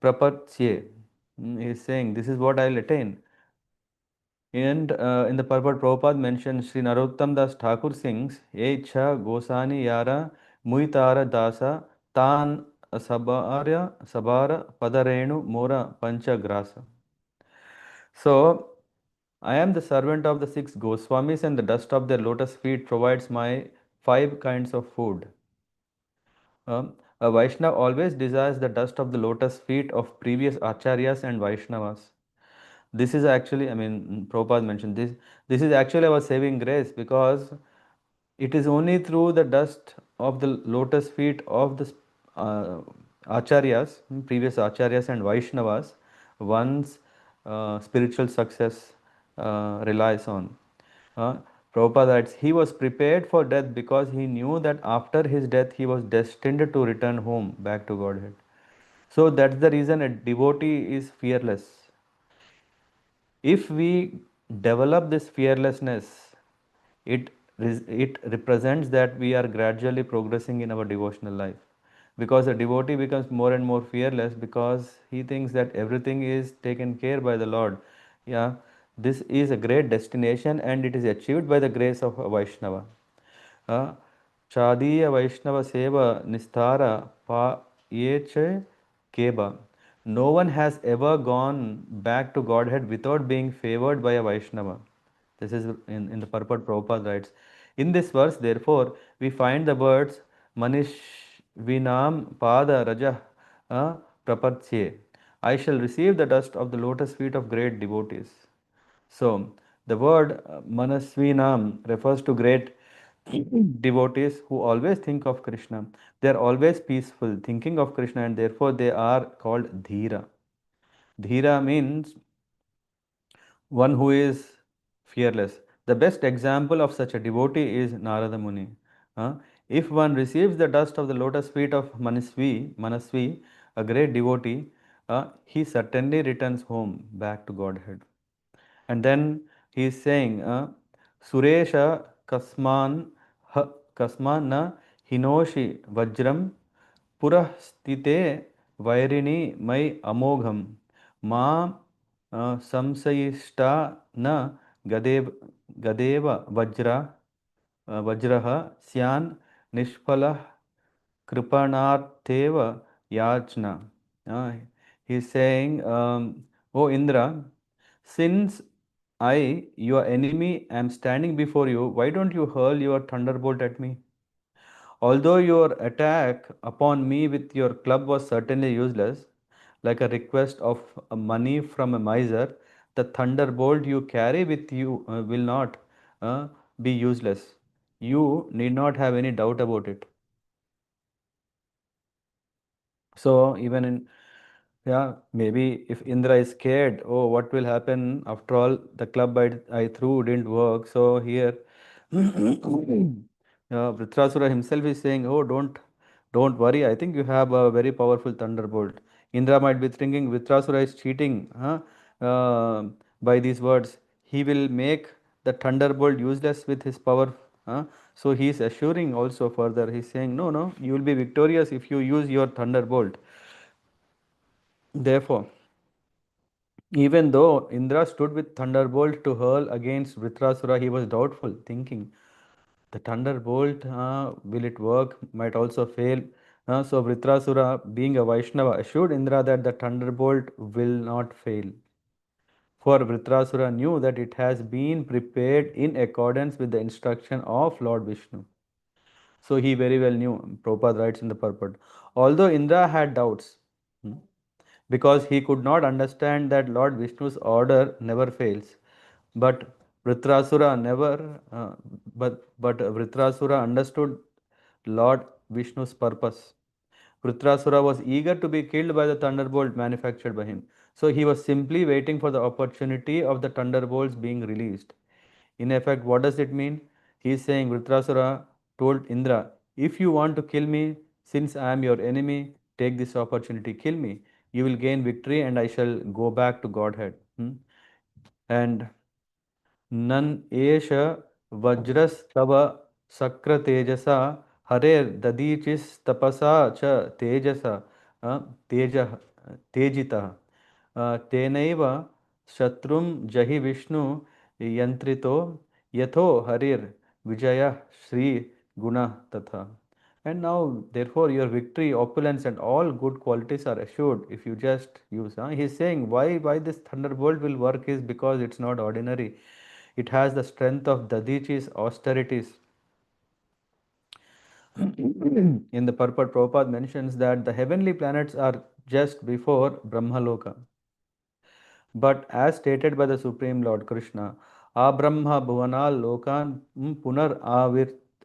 Prapatsye. He is saying, this is what I will attain. And in the purport, Prabhupada mentions Sri Narottam Das Thakur sings, Echa Gosani Yara Muitara Dasa Tan Sabara Padarenu Mora Pancha Grasa. So, I am the servant of the six Goswamis, and the dust of their lotus feet provides my five kinds of food. A Vaishnava always desires the dust of the lotus feet of previous Acharyas and Vaishnavas. This is actually, I mean, Prabhupada mentioned this. This is actually our saving grace, because it is only through the dust of the lotus feet of the Acharyas, previous Acharyas and Vaishnavas, one's spiritual success relies on. Uh, Prabhupada writes, he was prepared for death because he knew that after his death he was destined to return home, back to Godhead. So that's the reason a devotee is fearless. If we develop this fearlessness, it represents that we are gradually progressing in our devotional life, because a devotee becomes more and more fearless because he thinks that everything is taken care by the Lord. Yeah, this is a great destination and it is achieved by the grace of a Vaishnava. Chadiya Vaishnava Seva Nistara Pa Yeche Keba. No one has ever gone back to Godhead without being favored by a Vaishnava. This is in the purport Prabhupada writes. In this verse, therefore, we find the words Manish Vinam Pada Raja Prapatsye. I shall receive the dust of the lotus feet of great devotees. So, the word Manasvinam refers to great devotees who always think of Krishna. They are always peaceful, thinking of Krishna, and therefore they are called Dhira. Dhira means one who is fearless. The best example of such a devotee is Narada Muni. Uh, if one receives the dust of the lotus feet of Manasvi, a great devotee, he certainly returns home back to Godhead. And then he is saying, Suresha kasman na hinoshi vajram purastite vairini mai amogham ma samsayishta na gadeva vajraha syan nishpala kripanartheva yachna. Uh, he is saying, O Indra, since I, your enemy, am standing before you, why don't you hurl your thunderbolt at me? Although your attack upon me with your club was certainly useless, like a request of money from a miser, the thunderbolt you carry with you will not be useless. You need not have any doubt about it. So, even in yeah, maybe if Indra is scared, oh, what will happen? After all, the club I threw didn't work. So here, Vritrasura himself is saying, oh, don't worry. I think you have a very powerful thunderbolt. Indra might be thinking Vritrasura is cheating, huh? By these words. He will make the thunderbolt useless with his power. Huh? So he is assuring also further. He's saying, no, no, you will be victorious if you use your thunderbolt. Therefore, even though Indra stood with thunderbolt to hurl against Vritrasura, he was doubtful, thinking, the thunderbolt, will it work? Might also fail. So Vritrasura, being a Vaishnava, assured Indra that the thunderbolt will not fail. For Vritrasura knew that it has been prepared in accordance with the instruction of Lord Vishnu. So he very well knew, Prabhupada writes in the purport. Although Indra had doubts, hmm, because he could not understand that Lord Vishnu's order never fails. But Vritrasura never, but Vritrasura understood Lord Vishnu's purpose. Vritrasura was eager to be killed by the thunderbolt manufactured by him. So he was simply waiting for the opportunity of the thunderbolts being released. In effect, what does it mean? He is saying Vritrasura told Indra, if you want to kill me, since I am your enemy, take this opportunity, kill me. You will gain victory and I shall go back to Godhead. And नन एष वज्रस्तव सक्र तेजसा हरेर ददीचिस्तपसा च तेजसा तेज तेजितः तेनैव शत्रुं जहि विष्णु यंत्रितो यथो हरिर विजय श्री गुण तथा. And now, therefore, your victory, opulence, and all good qualities are assured if you just use. He's saying why this thunderbolt will work is because it's not ordinary. It has the strength of Dadichi's austerities. In the purport, Prabhupada mentions that the heavenly planets are just before Brahmaloka. But as stated by the Supreme Lord Krishna, Abrahma Bhuvanal Lokan Punar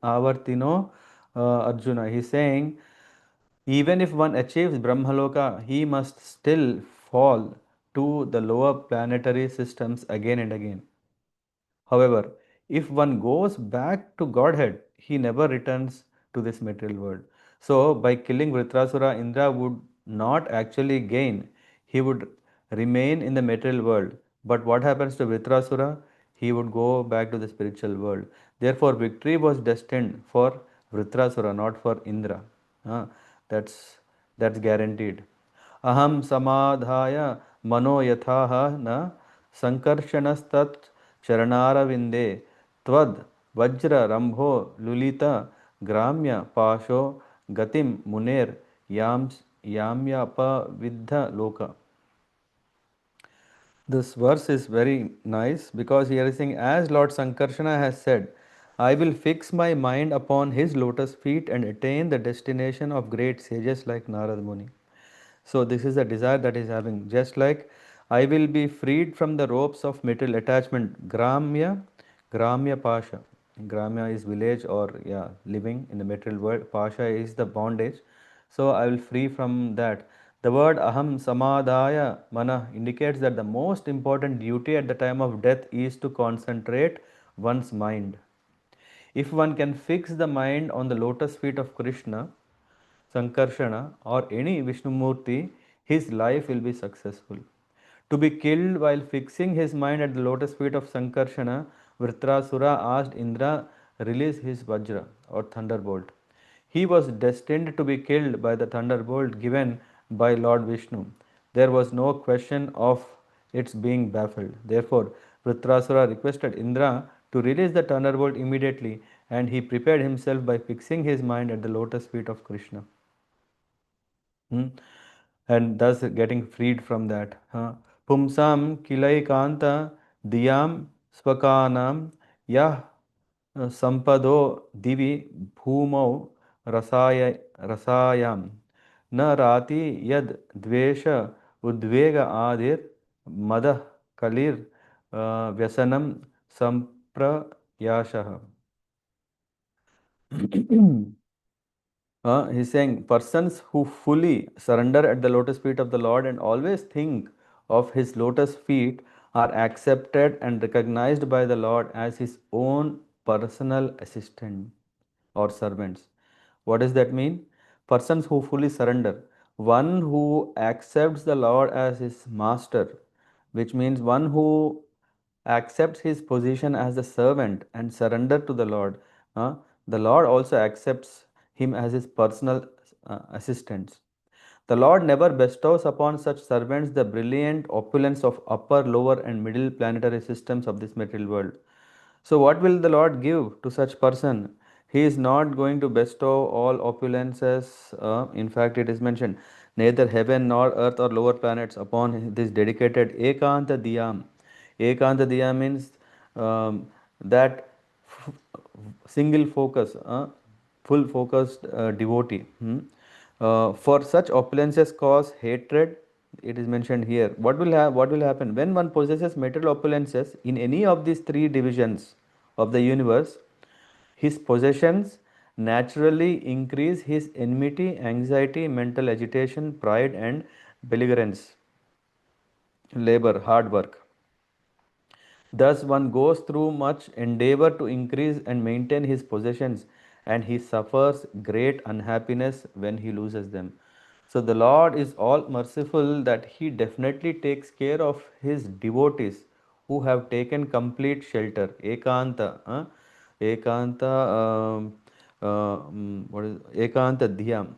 Avartino Arjuna. He's saying, even if one achieves Brahmaloka, he must still fall to the lower planetary systems again and again. However, if one goes back to Godhead, he never returns to this material world. So, by killing Vritrasura, Indra would not actually gain, he would remain in the material world. But what happens to Vritrasura? He would go back to the spiritual world. Therefore, victory was destined for Vritrasura, not for Indra. Uh, that's that's guaranteed. अहम समाधाय मनो यथाह न संकर्षणस्तत् चरणारविंदे त्वद वज्र रंभो लुलित ग्राम्य पाशो गतिम मुनेर याम्यापविद्ध लोक. This verse is very nice because here is saying, as Lord Sankarsana has said, I will fix my mind upon his lotus feet and attain the destination of great sages like Narad Muni. So this is the desire that is having. Just like I will be freed from the ropes of material attachment. Gramya Pasha. Gramya is village or living in the material world. Pasha is the bondage. So I will free from that. The word aham samadhaya mana indicates that the most important duty at the time of death is to concentrate one's mind. If one can fix the mind on the lotus feet of Krishna, Sankarshana, or any Vishnumurti, his life will be successful. To be killed while fixing his mind at the lotus feet of Sankarshana, Vritrasura asked Indra release his Vajra or thunderbolt. He was destined to be killed by the thunderbolt given by Lord Vishnu. There was no question of its being baffled. Therefore, Vritrasura requested Indra to release the thunderbolt immediately, and he prepared himself by fixing his mind at the lotus feet of Krishna. And thus getting freed from that. Pumsam kilaikanta diyam swakanam yah sampado divi bhumau rasayam na rati yad dvesha udvega adir madah kalir vyasanam samprayashah. He's saying persons who fully surrender at the lotus feet of the Lord and always think of his lotus feet are accepted and recognized by the Lord as his own personal assistant or servants. What does that mean? Persons who fully surrender. One who accepts the Lord as his master, which means one who accepts his position as a servant and surrender to the Lord. The Lord also accepts him as his personal assistants. The Lord never bestows upon such servants the brilliant opulence of upper, lower, and middle planetary systems of this material world. So, what will the Lord give to such person? He is not going to bestow all opulences. In fact, it is mentioned neither heaven nor earth or lower planets upon this dedicated Ekanta Diyam. Ekanta Diya means that single focus, full focused devotee. For such opulences cause hatred. It is mentioned here. What will happen when one possesses material opulences in any of these three divisions of the universe? His possessions naturally increase his enmity, anxiety, mental agitation, pride, and belligerence, labor, hard work. Thus, one goes through much endeavor to increase and maintain his possessions, and he suffers great unhappiness when he loses them. So, the Lord is all merciful that he definitely takes care of his devotees who have taken complete shelter. Ekanta, Ekanta, what is Ekanta Dhyam.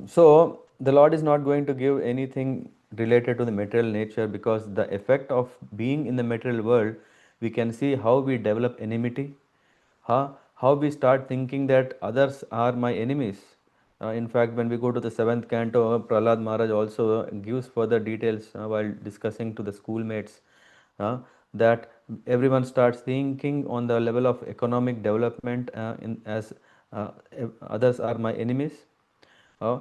So the Lord is not going to give anything related to the material nature, because the effect of being in the material world, we can see how we develop enmity, how we start thinking that others are my enemies. In fact, when we go to the seventh canto, Prahlad Maharaj also gives further details while discussing to the schoolmates that everyone starts thinking on the level of economic development as others are my enemies. uh,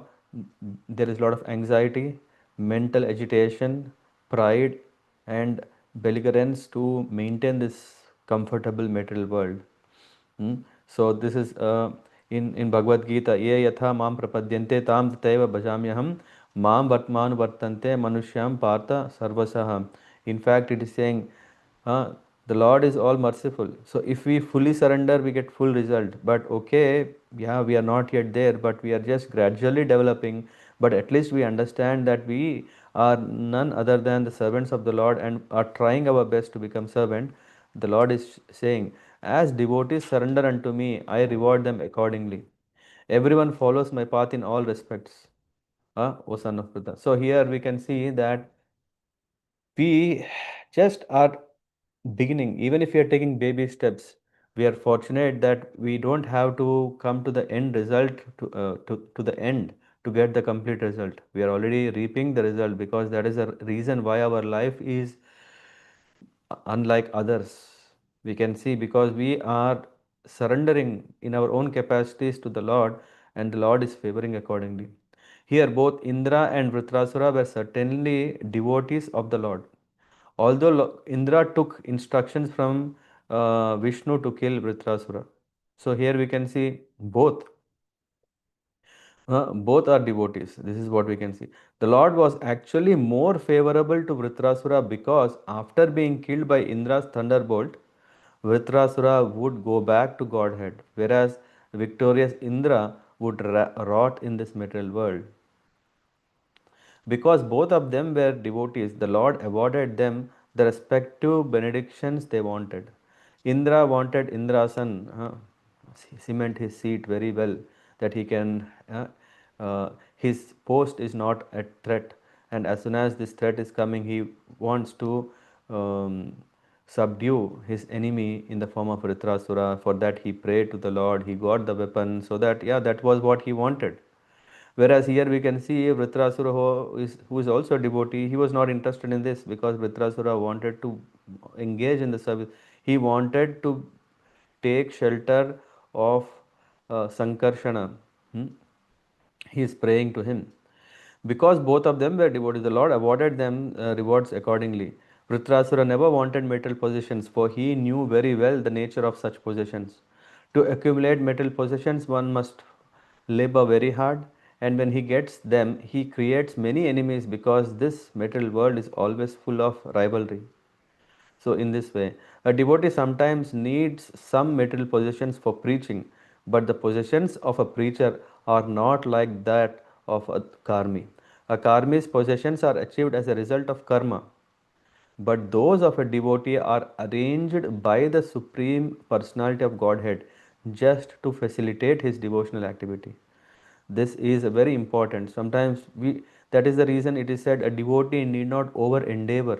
there is a lot of anxiety, mental agitation, pride, and belligerence to maintain this comfortable material world. So this is in Bhagavad Gita, ye yatha mam prapadyante tam tateva bhajamyaham mam vartman vartante manushyam partha sarvasah. In fact, it is saying the Lord is all merciful. So if we fully surrender, we get full result. But okay, yeah, we are not yet there, but we are just gradually developing. But at least we understand that we are none other than the servants of the Lord and are trying our best to become servant. The Lord is saying, as devotees surrender unto me, I reward them accordingly. Everyone follows my path in all respects. O son of Buddha. So here we can see that we just are beginning. Even if we are taking baby steps, we are fortunate that we don't have to come to the end result to the end to get the complete result. We are already reaping the result, because that is a reason why our life is unlike others. We can see because we are surrendering in our own capacities to the Lord, and the Lord is favoring accordingly. Here both Indra and Vritrasura were certainly devotees of the Lord. Although Indra took instructions from Vishnu to kill Vritrasura. So here we can see both Both are devotees. This is what we can see. The Lord was actually more favorable to Vritrasura because after being killed by Indra's thunderbolt, Vritrasura would go back to Godhead, whereas victorious Indra would rot in this material world. Because both of them were devotees, the Lord awarded them the respective benedictions they wanted. Indra wanted Indrasan, cement his seat very well, that he can, his post is not a threat, and as soon as this threat is coming, he wants to subdue his enemy in the form of Ritrasura. For that, he prayed to the Lord, he got the weapon, so that, yeah, that was what he wanted. Whereas here we can see Vritrasura, who is also a devotee, he was not interested in this because Vritrasura wanted to engage in the service. He wanted to take shelter of Sankarshana. Hmm? He is praying to him. Because both of them were devotees, the Lord awarded them rewards accordingly. Vritrasura never wanted material possessions, for he knew very well the nature of such possessions. To accumulate material possessions, one must labor very hard, and when he gets them, he creates many enemies because this material world is always full of rivalry. So, in this way, a devotee sometimes needs some material possessions for preaching, but the possessions of a preacher are not like that of a karmi. A karmi's possessions are achieved as a result of karma, but those of a devotee are arranged by the Supreme Personality of Godhead just to facilitate his devotional activity. This is very important. Sometimes we, that is the reason it is said a devotee need not over endeavor.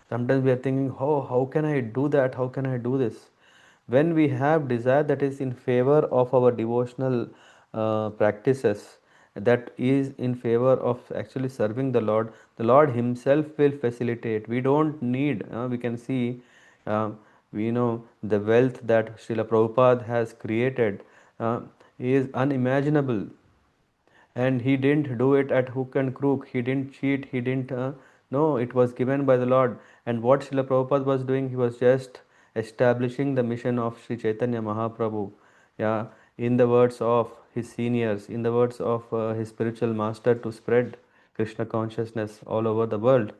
Sometimes we are thinking, oh, how can I do that? How can I do this? When we have desire that is in favor of our devotional practices, that is in favor of actually serving the Lord Himself will facilitate. We don't need, we can see, uh, we know the wealth that Srila Prabhupada has created is unimaginable, and he didn't do it at hook and crook. He didn't cheat. He didn't. No, it was given by the Lord. And what Srila Prabhupada was doing, he was just establishing the mission of Sri Chaitanya Mahaprabhu. Yeah, in the words of his seniors, in the words of his spiritual master, to spread Krishna consciousness all over the world.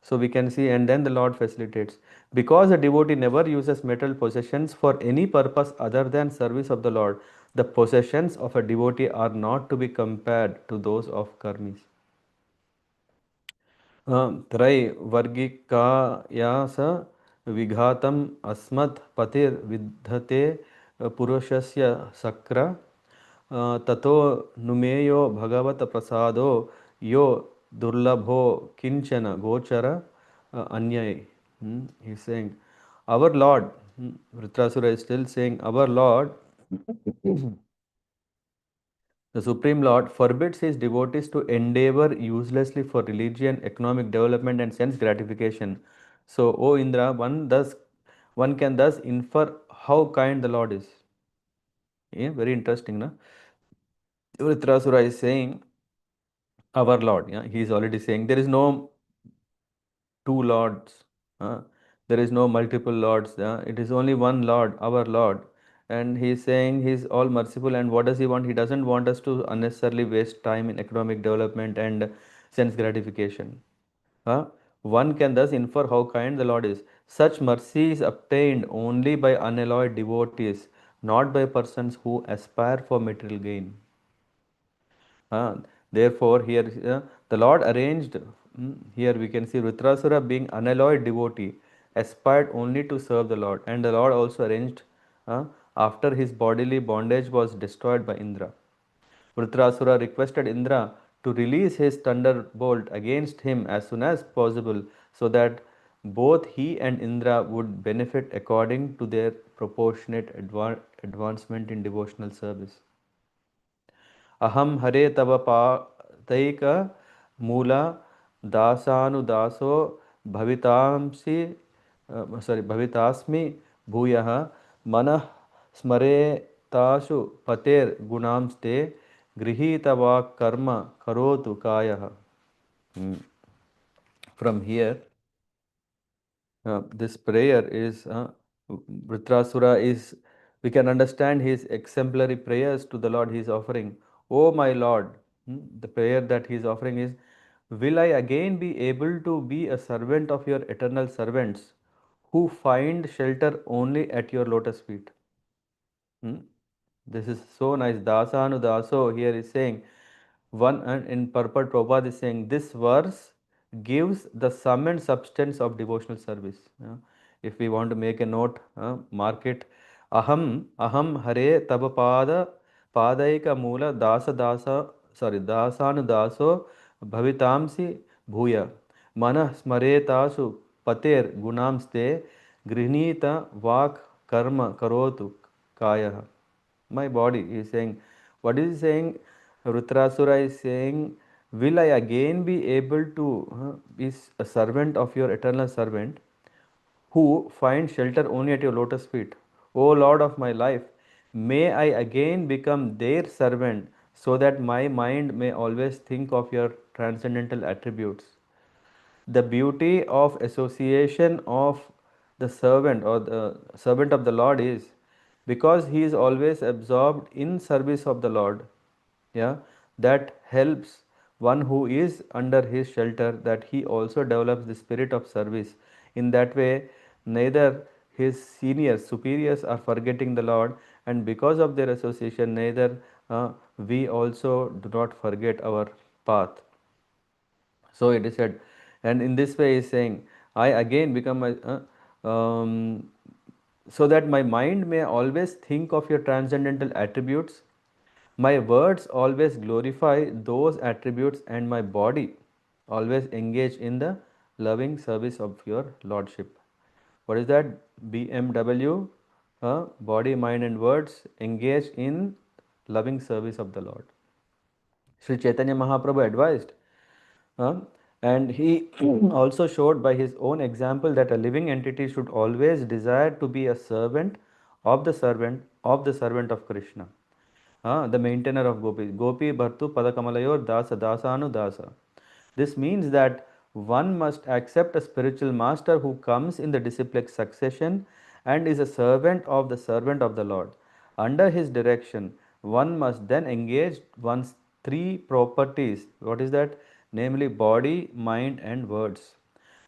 So we can see, and then the Lord facilitates. Because a devotee never uses material possessions for any purpose other than service of the Lord, the possessions of a devotee are not to be compared to those of karmis. त्रैवर्गिकाया स विघातम् अस्मत् पतिर्विद्धते पुरुषस्य सक्र ततो नुमेयो भगवत प्रसादो यो दुर्लभो किंचन गोचर अन्यय. He's saying, our Lord, Vritrasura is still saying, our Lord, the Supreme Lord forbids his devotees to endeavor uselessly for religion, economic development, and sense gratification. So, O Indra, one can thus infer how kind the Lord is. Yeah, very interesting, no? Vritrasura is saying, our Lord. Yeah, he is already saying there is no two lords. Uh, there is no multiple lords. It is only one Lord, our Lord. And he is saying he is all merciful. And what does he want? He doesn't want us to unnecessarily waste time in economic development and sense gratification. Uh, One can thus infer how kind the Lord is. Such mercy is obtained only by unalloyed devotees, not by persons who aspire for material gain. Therefore, here the Lord arranged, here we can see Vritrasura being unalloyed devotee aspired only to serve the Lord, and the Lord also arranged after his bodily bondage was destroyed by Indra. Vritrasura requested Indra to release his thunderbolt against him as soon as possible so that both he and Indra would benefit according to their proportionate advancement in devotional service. अहम हरे तव पातैक मूला दासानुदासो भवितांसि भवितास्मि भूयः मनः स्मरेतासु पतेर्गुणांस्ते गृहीतवाक् कर्म करोतु कायः. From here, this prayer is Vritrasura is, we can understand his exemplary prayers to the Lord he is offering. Oh my Lord, the prayer that he is offering is, will I again be able to be a servant of your eternal servants who find shelter only at your lotus feet? Hmm? This is so nice. Dasanu Daso here is saying, one and in purport Prabhupada is saying this verse gives the sum and substance of devotional service. If we want to make a note, mark it. Aham Hare Tava Padaika Mula Dasanu Daso Bhavitamsi Bhuya Mana Smaretasu Pater Gunamste Grihnita Vak Karma Karotu Kaya. My body, he is saying. What is he saying? Rudrasura is saying, will I again be able to be a servant of your eternal servant who find shelter only at your lotus feet? O Lord of my life, may I again become their servant so that my mind may always think of your transcendental attributes. The beauty of association of the servant or the servant of the Lord is because he is always absorbed in service of the Lord. Yeah, that helps one who is under his shelter, that he also develops the spirit of service. In that way, neither his seniors, superiors are forgetting the Lord, and because of their association, neither we also do not forget our path. So it is said, and in this way, he is saying, I again become so that my mind may always think of your transcendental attributes, my words always glorify those attributes, and my body always engage in the loving service of your Lordship. What is that? BMW, body, mind, and words engage in loving service of the Lord. Sri Chaitanya Mahaprabhu advised, and he also showed by his own example that a living entity should always desire to be a servant of the servant of the servant of Krishna, the maintainer of Gopi. Gopi Bhartu Padakamalayor Dasa Dasanu Dasa. This means that one must accept a spiritual master who comes in the disciplic succession and is a servant of the Lord. Under his direction, one must then engage one's three properties. What is that? Namely, body, mind, and words.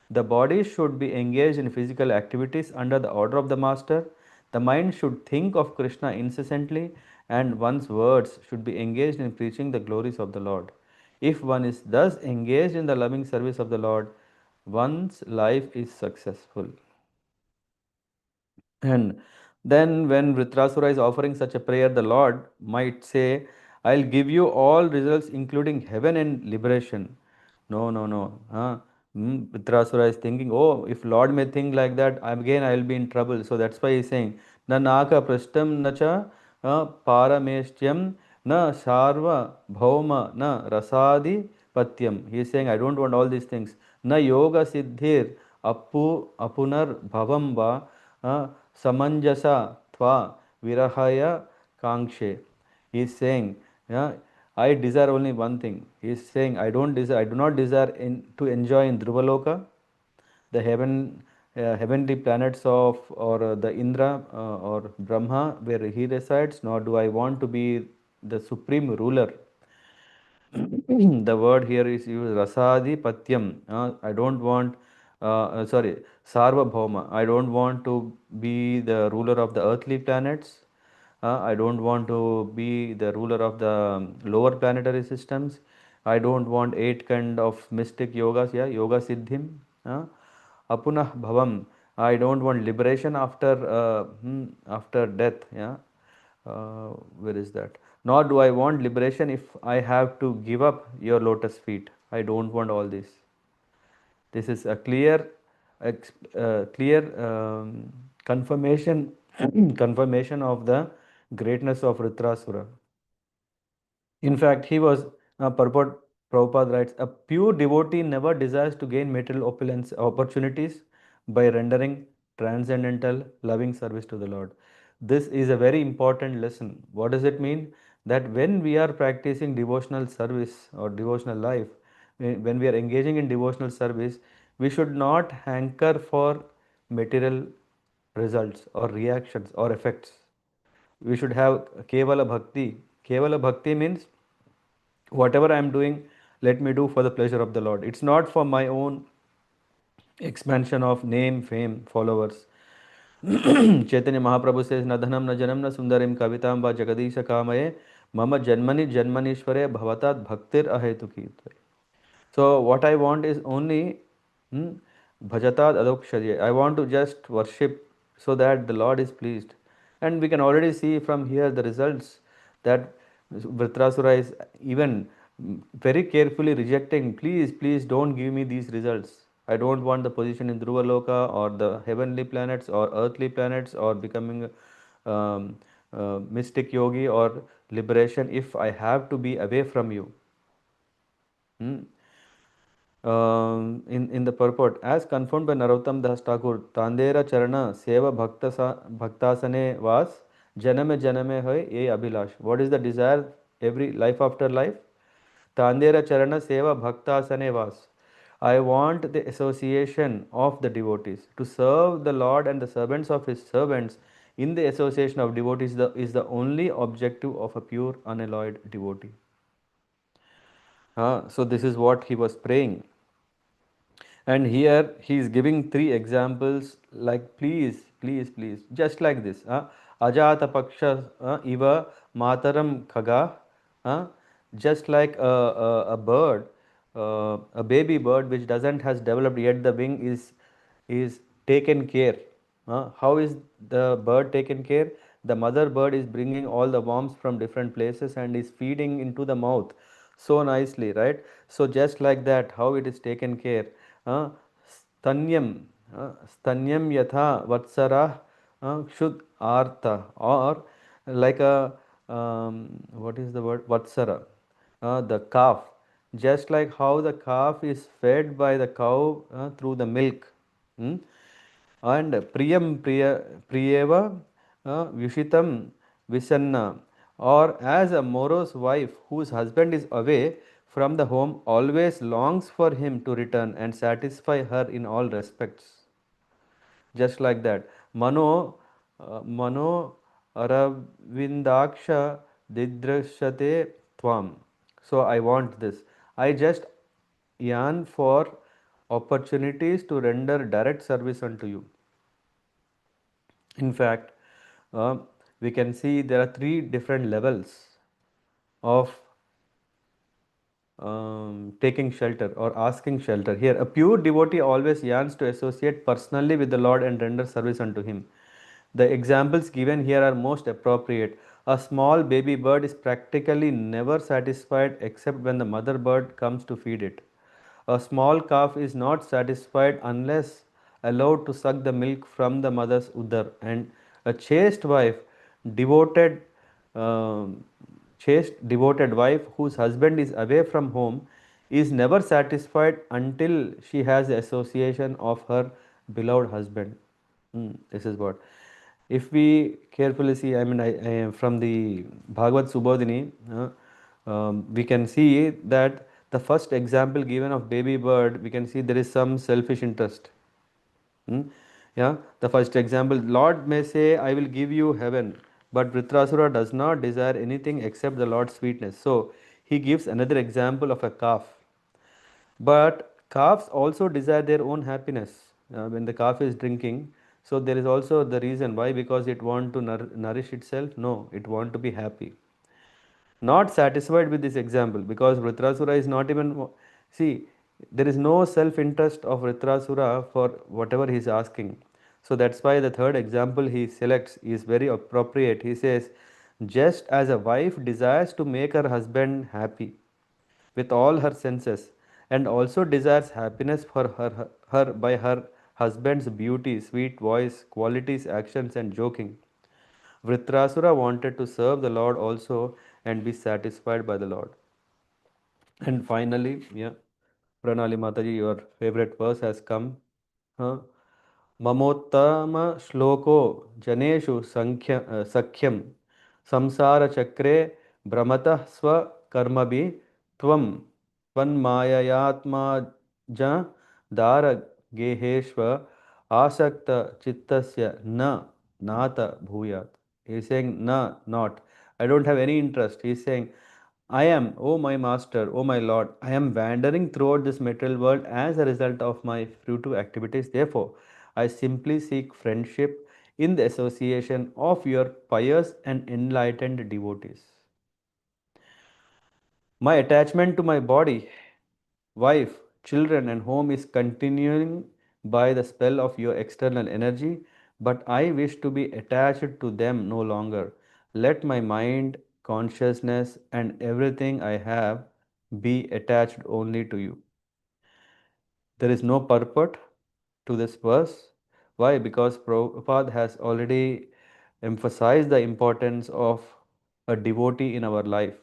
The body should be engaged in physical activities under the order of the master. The mind should think of Krishna incessantly, and one's words should be engaged in preaching the glories of the Lord. If one is thus engaged in the loving service of the Lord, one's life is successful. And then, when Vritrasura is offering such a prayer, the Lord might say, I'll give you all results, including heaven and liberation. No, no, no. Vritrasura is thinking, oh, if Lord may think like that, again I will be in trouble. So that's why he's saying, Na naka prashtam na cha parameshtyam na sarva bhauma na rasadi patyam. He is saying, I don't want all these things. Na yoga siddhir apunar bhavam va samanjasa tva virahaya kankshe. He is saying, yeah, I desire only one thing. He is saying, I do not desire to enjoy in Dhruvaloka, the heavenly planets of or the Indra or Brahma where he resides, nor do I want to be the supreme ruler. The word here is used rasadi patyam. I don't want, sorry, sarvabhauma. I don't want to be the ruler of the earthly planets. I don't want to be the ruler of the lower planetary systems. I don't want eight kind of mystic yogas. Yeah, yoga siddhim. Apunah bhavam. I don't want liberation after death. Yeah, where is that? Nor do I want liberation if I have to give up your lotus feet. I don't want all this. This is a clear confirmation confirmation of the greatness of Ritrasura. In fact, he was, Prabhupada writes, a pure devotee never desires to gain material opulence opportunities by rendering transcendental loving service to the Lord. This is a very important lesson. What does it mean? That when we are practicing devotional service or devotional life, when we are engaging in devotional service, we should not hanker for material results or reactions or effects. We should have Kevala Bhakti. Kevala Bhakti means Whatever I am doing, let me do for the pleasure of the Lord. It's not for my own expansion of name, fame, followers. Chaitanya Mahaprabhu says, "Na dhanam, na janam, na sundarim kavitam va jagadisha kamaye, mama janmani janmanishware bhavatat bhaktir ahetuki." So what I want is only bhajatad adokshadya. I want to just worship so that the Lord is pleased. And we can already see from here the results that Vritrasura is even very carefully rejecting. Please, please don't give me these results. I don't want the position in Dhruva Loka or the heavenly planets or earthly planets or becoming mystic yogi or liberation if I have to be away from you. Hmm. In the purport, as confirmed by Narottam Das Thakur, Tandera Charana Seva Bhaktasane Vas Janame Janame Hoy Ye Abhilash. What is the desire every life after life? Tandera Charana Seva Bhaktasane Vas. I want the association of the devotees to serve the Lord and the servants of his servants in the association of devotees is the only objective of a pure unalloyed devotee. So this is what he was praying. And here he is giving three examples like please, please, please, just like this. Ajata paksha iva mataram khaga. Just like a bird, a baby bird which doesn't has developed yet the wing is taken care. How is the bird taken care? The mother bird is bringing all the worms from different places and is feeding into the mouth so nicely, right? So just like that, how it is taken care. Stanyam, stanyam yatha vatsara shud artha, or like a what is the word vatsara, the calf, just like how the calf is fed by the cow through the milk. Hmm? And priyeva vishitam visanna, or as a morose wife whose husband is away from the home always longs for him to return and satisfy her in all respects. Just like that, mano aravindaksha didrashate tvam. So I want this, I just yearn for opportunities to render direct service unto you. In fact, uh, we can see there are three different levels of taking shelter or asking shelter. Here, a pure devotee always yearns to associate personally with the Lord and render service unto Him. The examples given here are most appropriate. A small baby bird is practically never satisfied except when the mother bird comes to feed it. A small calf is not satisfied unless allowed to suck the milk from the mother's udar, and a devoted, um, chaste, devoted wife whose husband is away from home is never satisfied until she has the association of her beloved husband. This is what. If we carefully see, I mean, from the Bhagavad Subodhini, we can see that the first example given of baby bird, we can see there is some selfish interest. Hmm? Yeah, the first example, Lord may say, I will give you heaven, but Vritrasura does not desire anything except the Lord's sweetness. So he gives another example of a calf. But calves also desire their own happiness when the calf is drinking. So there is also the reason why, because it want to nourish itself. No, it want to be happy. Not satisfied with this example, because Vritrasura is not even see, there is no self-interest of Vritrasura for whatever he is asking. So that's why the third example he selects is very appropriate. He says, just as a wife desires to make her husband happy with all her senses and also desires happiness for her by her husband's beauty, sweet voice, qualities, actions, and joking. Vritrasura wanted to serve the Lord also and be satisfied by the Lord. And finally, yeah, Pranali Mataji, your favorite verse has come. Huh? Mamottama shloko janeshu sakhyam samsara chakre brahmatah swa karmabhi tvam tvanmayayatma ja dara geheshva asakta chittasya na nata bhuyat. He is saying na, not. I don't have any interest. He is saying I am, O my master, O my Lord, I am wandering throughout this material world as a result of my fruitive activities. Therefore, I simply seek friendship in the association of your pious and enlightened devotees. My attachment to my body, wife, children, and home is continuing by the spell of your external energy, but I wish to be attached to them no longer. Let my mind, consciousness, and everything I have be attached only to you. There is no purport to this verse. Why? Because Prabhupada has already emphasized the importance of a devotee in our life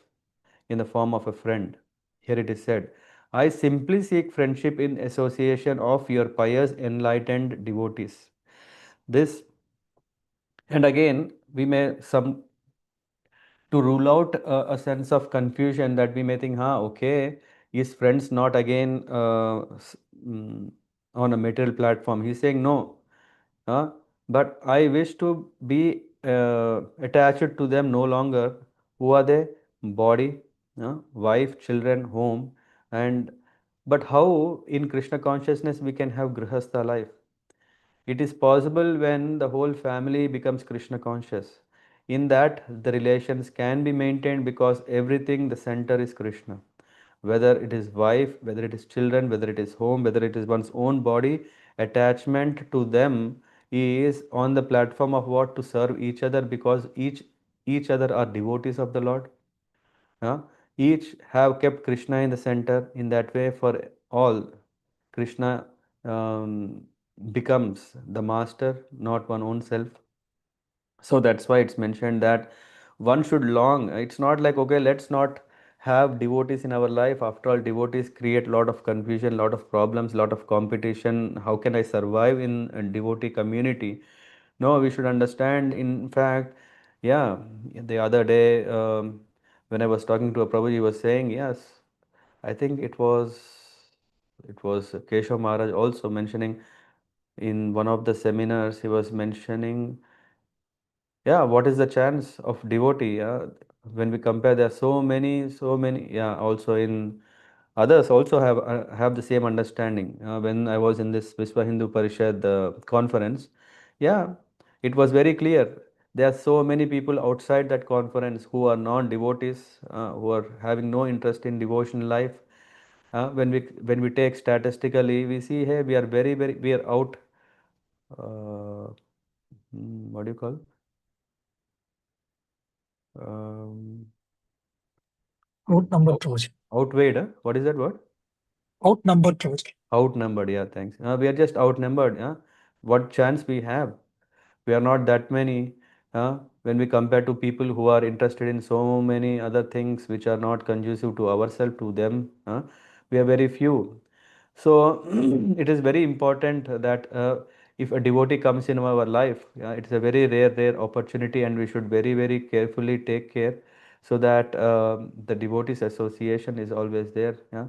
in the form of a friend. Here it is said, I simply seek friendship in association of your pious enlightened devotees. This, and again, we may some to rule out a sense of confusion that we may think, okay, is friends not again on a material platform? He's saying no, but I wish to be attached to them no longer. Who are they? Body, wife, children, home, and but how in Krishna consciousness we can have grihastha life? It is possible when the whole family becomes Krishna conscious. In that, the relations can be maintained because everything, the center is Krishna. Whether it is wife, whether it is children, whether it is home, whether it is one's own body, attachment to them is on the platform of what to serve each other because each other are devotees of the Lord. uh, each have kept Krishna in the center. In that way, for all, Krishna becomes the master, not one own self. So that's why it's mentioned that one should long. It's not like, okay, let's not have devotees in our life. After all, devotees create a lot of confusion, lot of problems, lot of competition. How can I survive in a devotee community? No, we should understand. In fact, yeah, the other day when I was talking to a Prabhuji, he was saying, yes, I think it was Keshav Maharaj also mentioning in one of the seminars. He was mentioning, yeah, what is the chance of devotee? Yeah, when we compare, there are so many. Yeah, also in others also have the same understanding. When I was in this Vishwa Hindu Parishad conference, yeah, it was very clear. There are so many people outside that conference who are non-devotees, who are having no interest in devotion life. When we take statistically, we see, hey, we are very we are out. Uh, what do you call? Um, Outnumbered Trojan. Outweighed, huh? What is that word? Outnumbered Trojan. Outnumbered, yeah, thanks. We are just outnumbered, yeah. What chance we have? We are not that many. When we compare to people who are interested in so many other things which are not conducive to ourselves, to them, we are very few. So it is very important that if a devotee comes in our life, it's a very rare opportunity, and we should very carefully take care so that the devotees association is always there. Yeah,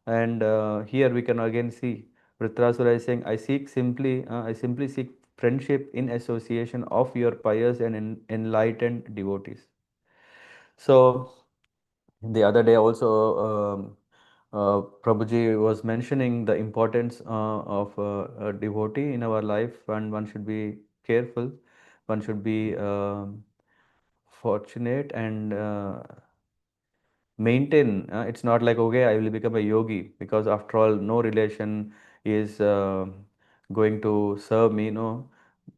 and here we can again see Vritrasura is saying, I simply seek friendship in association of your pious and enlightened devotees. So the other day also, Prabhuji was mentioning the importance of a devotee in our life, and one should be careful. One should be fortunate and maintain. It's not like, okay, I will become a yogi because after all, no relation is going to serve me. No,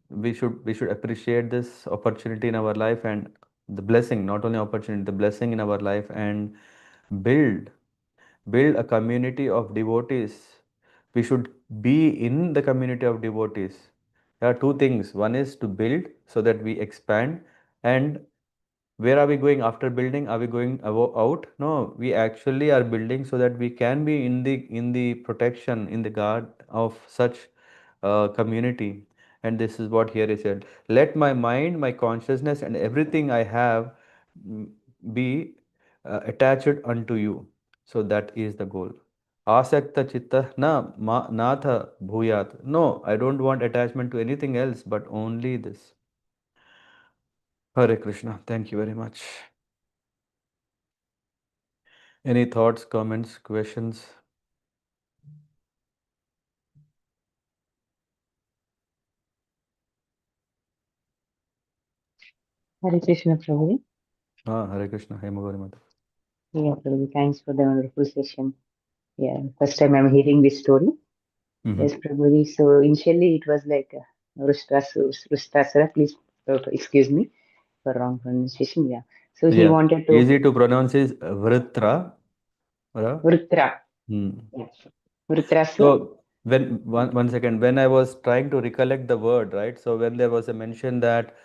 we should appreciate this opportunity in our life and the blessing, not only opportunity, the blessing in our life, and build build a community of devotees. We should be in the community of devotees. There are two things. One is to build so that we expand, and where are we going after building? Are we going out? No, we actually are building so that we can be in the protection, in the guard of such community. And this is what here is said. Let my mind, my consciousness, and everything I have mm, be attached unto you. So that is the goal. Asakta chitta natha bhuyat. No, I don't want attachment to anything else but only this. Hare Krishna. Thank you very much. Any thoughts, comments, questions? Hare Krishna, Prabhuji. Hare Krishna. Hi, Mogari Mata. Yeah, Prabhuji, thanks for the wonderful session. Yeah, first time I'm hearing this story. Yes, Prabhuji. So initially it was like Rustasara, please excuse me for wrong pronunciation. Yeah. So he Yeah, wanted to easy to pronounce is Vritra. Vritra. Hmm. Yes. Vritrasura. So when one second, when I was trying to recollect the word, right? So when there was a mention that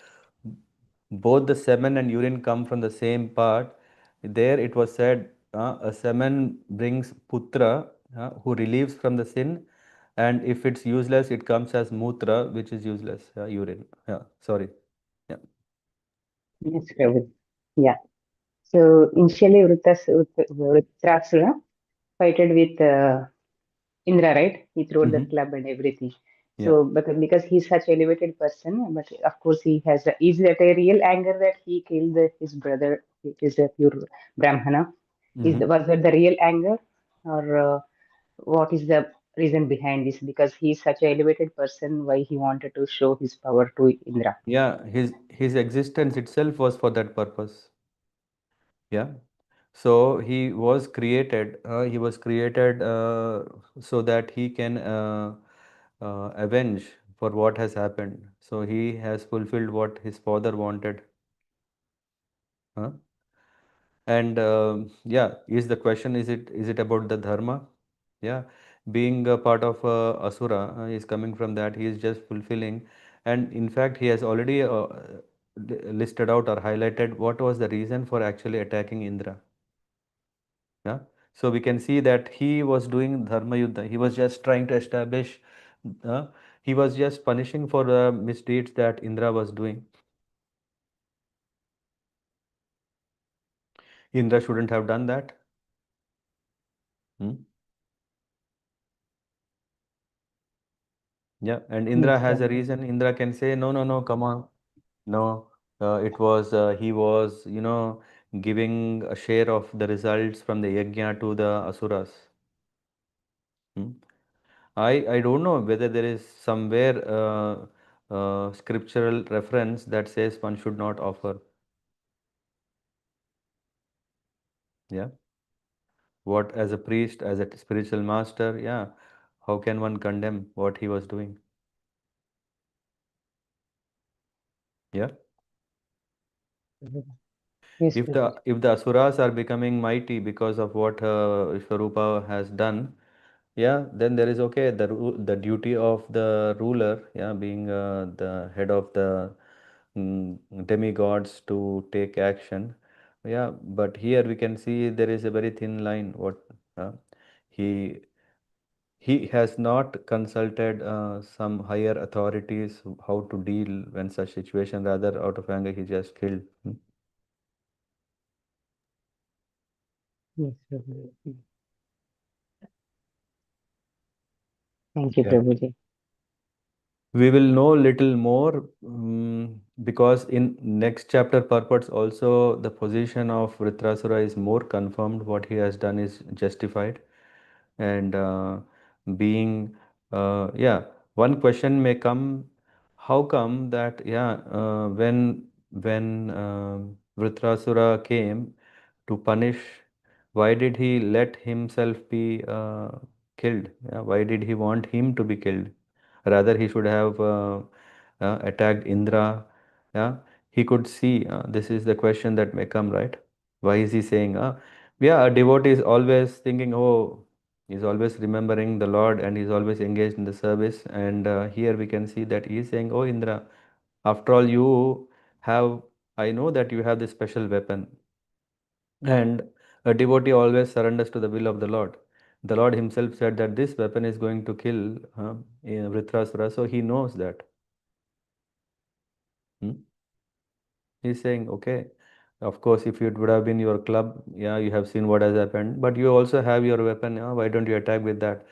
both the semen and urine come from the same part, there it was said a semen brings putra who relieves from the sin, and if it's useless, it comes as mutra, which is useless, urine. Yeah, sorry. Yeah. Yes, Prabhuji. Yeah. So initially Vritrasura fighted with Indra, right? He threw the Mm-hmm. club and everything. Yeah. So, because he's such elevated person, but of course he has. Is that a real anger that he killed his brother? It is a pure Brahmana. Mm-hmm. Was that the real anger, or what is the reason behind this? Because he's such an elevated person, why he wanted to show his power to Indra? Yeah, his existence itself was for that purpose. Yeah. So he was created. So that he can avenge for what has happened. So he has fulfilled what his father wanted. Huh? And yeah, is the question, is it about the dharma? Yeah, being a part of Asura, is coming from that. He is just fulfilling, and in fact, he has already listed out or highlighted what was the reason for actually attacking Indra. Yeah, so we can see that he was doing dharma yuddha. He was just trying to establish. Uh, he was just punishing for the misdeeds that Indra was doing. Indra shouldn't have done that. Hmm? Yeah, and Indra Yes, has a Prabhuji. reason. Indra can say, no, no, no, come on. No, he was, giving a share of the results from the yajna to the asuras. Hmm? I don't know whether there is somewhere scriptural reference that says one should not offer. Yeah, what as a priest, as a spiritual master, yeah, how can one condemn what he was doing? Yeah. Yes, If the Prabhuji. if the asuras are becoming mighty because of what Swarupa has done, yeah, then there is okay the duty of the ruler, yeah, being the head of the demigods to take action. Yeah, but here we can see there is a very thin line. What uh, he he has not consulted some higher authorities how to deal when such situation. Rather, out of anger, he just killed. Yes, Prabhuji. Thank you, Yeah. Prabhuji. We will know little more because in next chapter purports also the position of Vritrasura is more confirmed. What he has done is justified, and being yeah, one question may come: how come that when Vritrasura came to punish, why did he let himself be killed? Yeah, why did he want him to be killed? Rather, he should have attacked Indra. Yeah, he could see. This is the question that may come, right? Why is he saying? Yeah, a devotee is always thinking, oh, he's always remembering the Lord and he's always engaged in the service. And here we can see that he is saying, oh, Indra, after all, you have. I know that you have this special weapon, and a devotee always surrenders to the will of the Lord. The Lord Himself said that this weapon is going to kill Vritrasura, so He knows that. Hmm? He's saying, okay, of course, if it would have been your club, yeah, you have seen what has happened, but you also have your weapon, yeah, why don't you attack with that?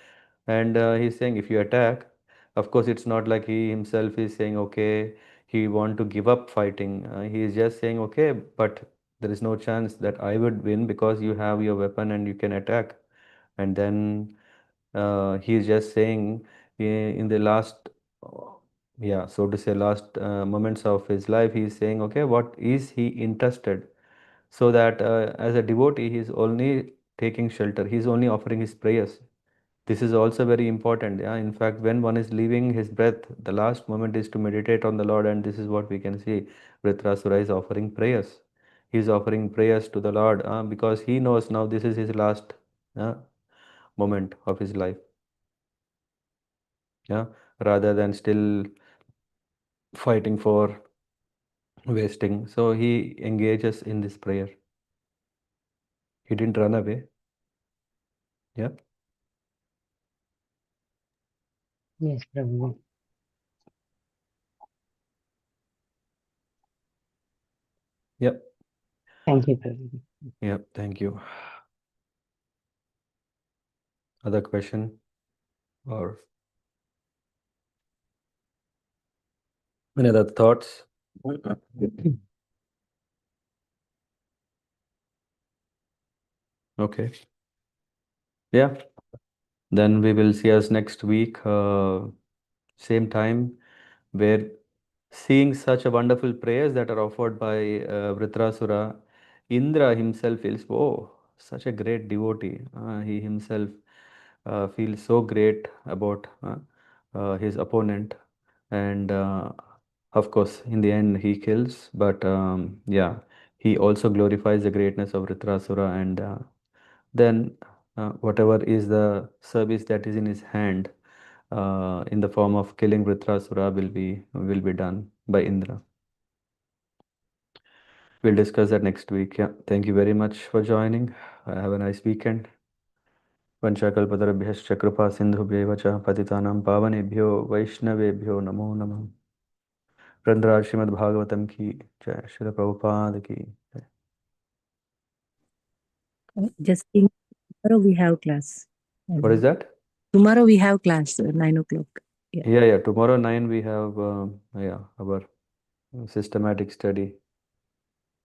And he's saying, if you attack, of course, it's not like he himself is saying, okay, he want to give up fighting. He is just saying, okay, but There is no chance that I would win because you have your weapon and you can attack. And then he is just saying in the last, uh, yeah, so to say, last moments of his life, he is saying, okay, what is he interested? So that as a devotee, he is only taking shelter. He is only offering his prayers. This is also very important. Yeah, in fact, when one is leaving his breath, the last moment is to meditate on the Lord, and this is what we can see. Vritrasura is offering prayers. He is offering prayers to the Lord because he knows now this is his last uh, moment of his life. Yeah, rather than still fighting for wasting. So he engages in this prayer. He didn't run away. Yeah. Yes, Prabhuji. Yep. Thank you, Prabhuji. Yep. Thank you. Other question or any other thoughts? Okay. Yeah. Then we will see us next week, same time, where seeing such a wonderful prayers that are offered by Vritrasura, Indra himself feels, oh, such a great devotee. He himself feels so great about his opponent. And of course, in the end, he kills. But yeah, he also glorifies the greatness of Vritrasura. And then whatever is the service that is in his hand in the form of killing Vritrasura will be done by Indra. We'll discuss that next week. Yeah. Thank you very much for joining. Have a nice weekend. Vanchakalpatarabhyascha kripa sindhubhyeva cha patitanam pavanebhyo vaishnavebhyo namo namah. Grandhara Śrīmad-Bhāgavatam ki jai. Srila Prabhupada ki jai. Just tomorrow we have class. What is that? Tomorrow we have class, 9 o'clock. Yeah. Yeah. Tomorrow 9 we have our systematic study.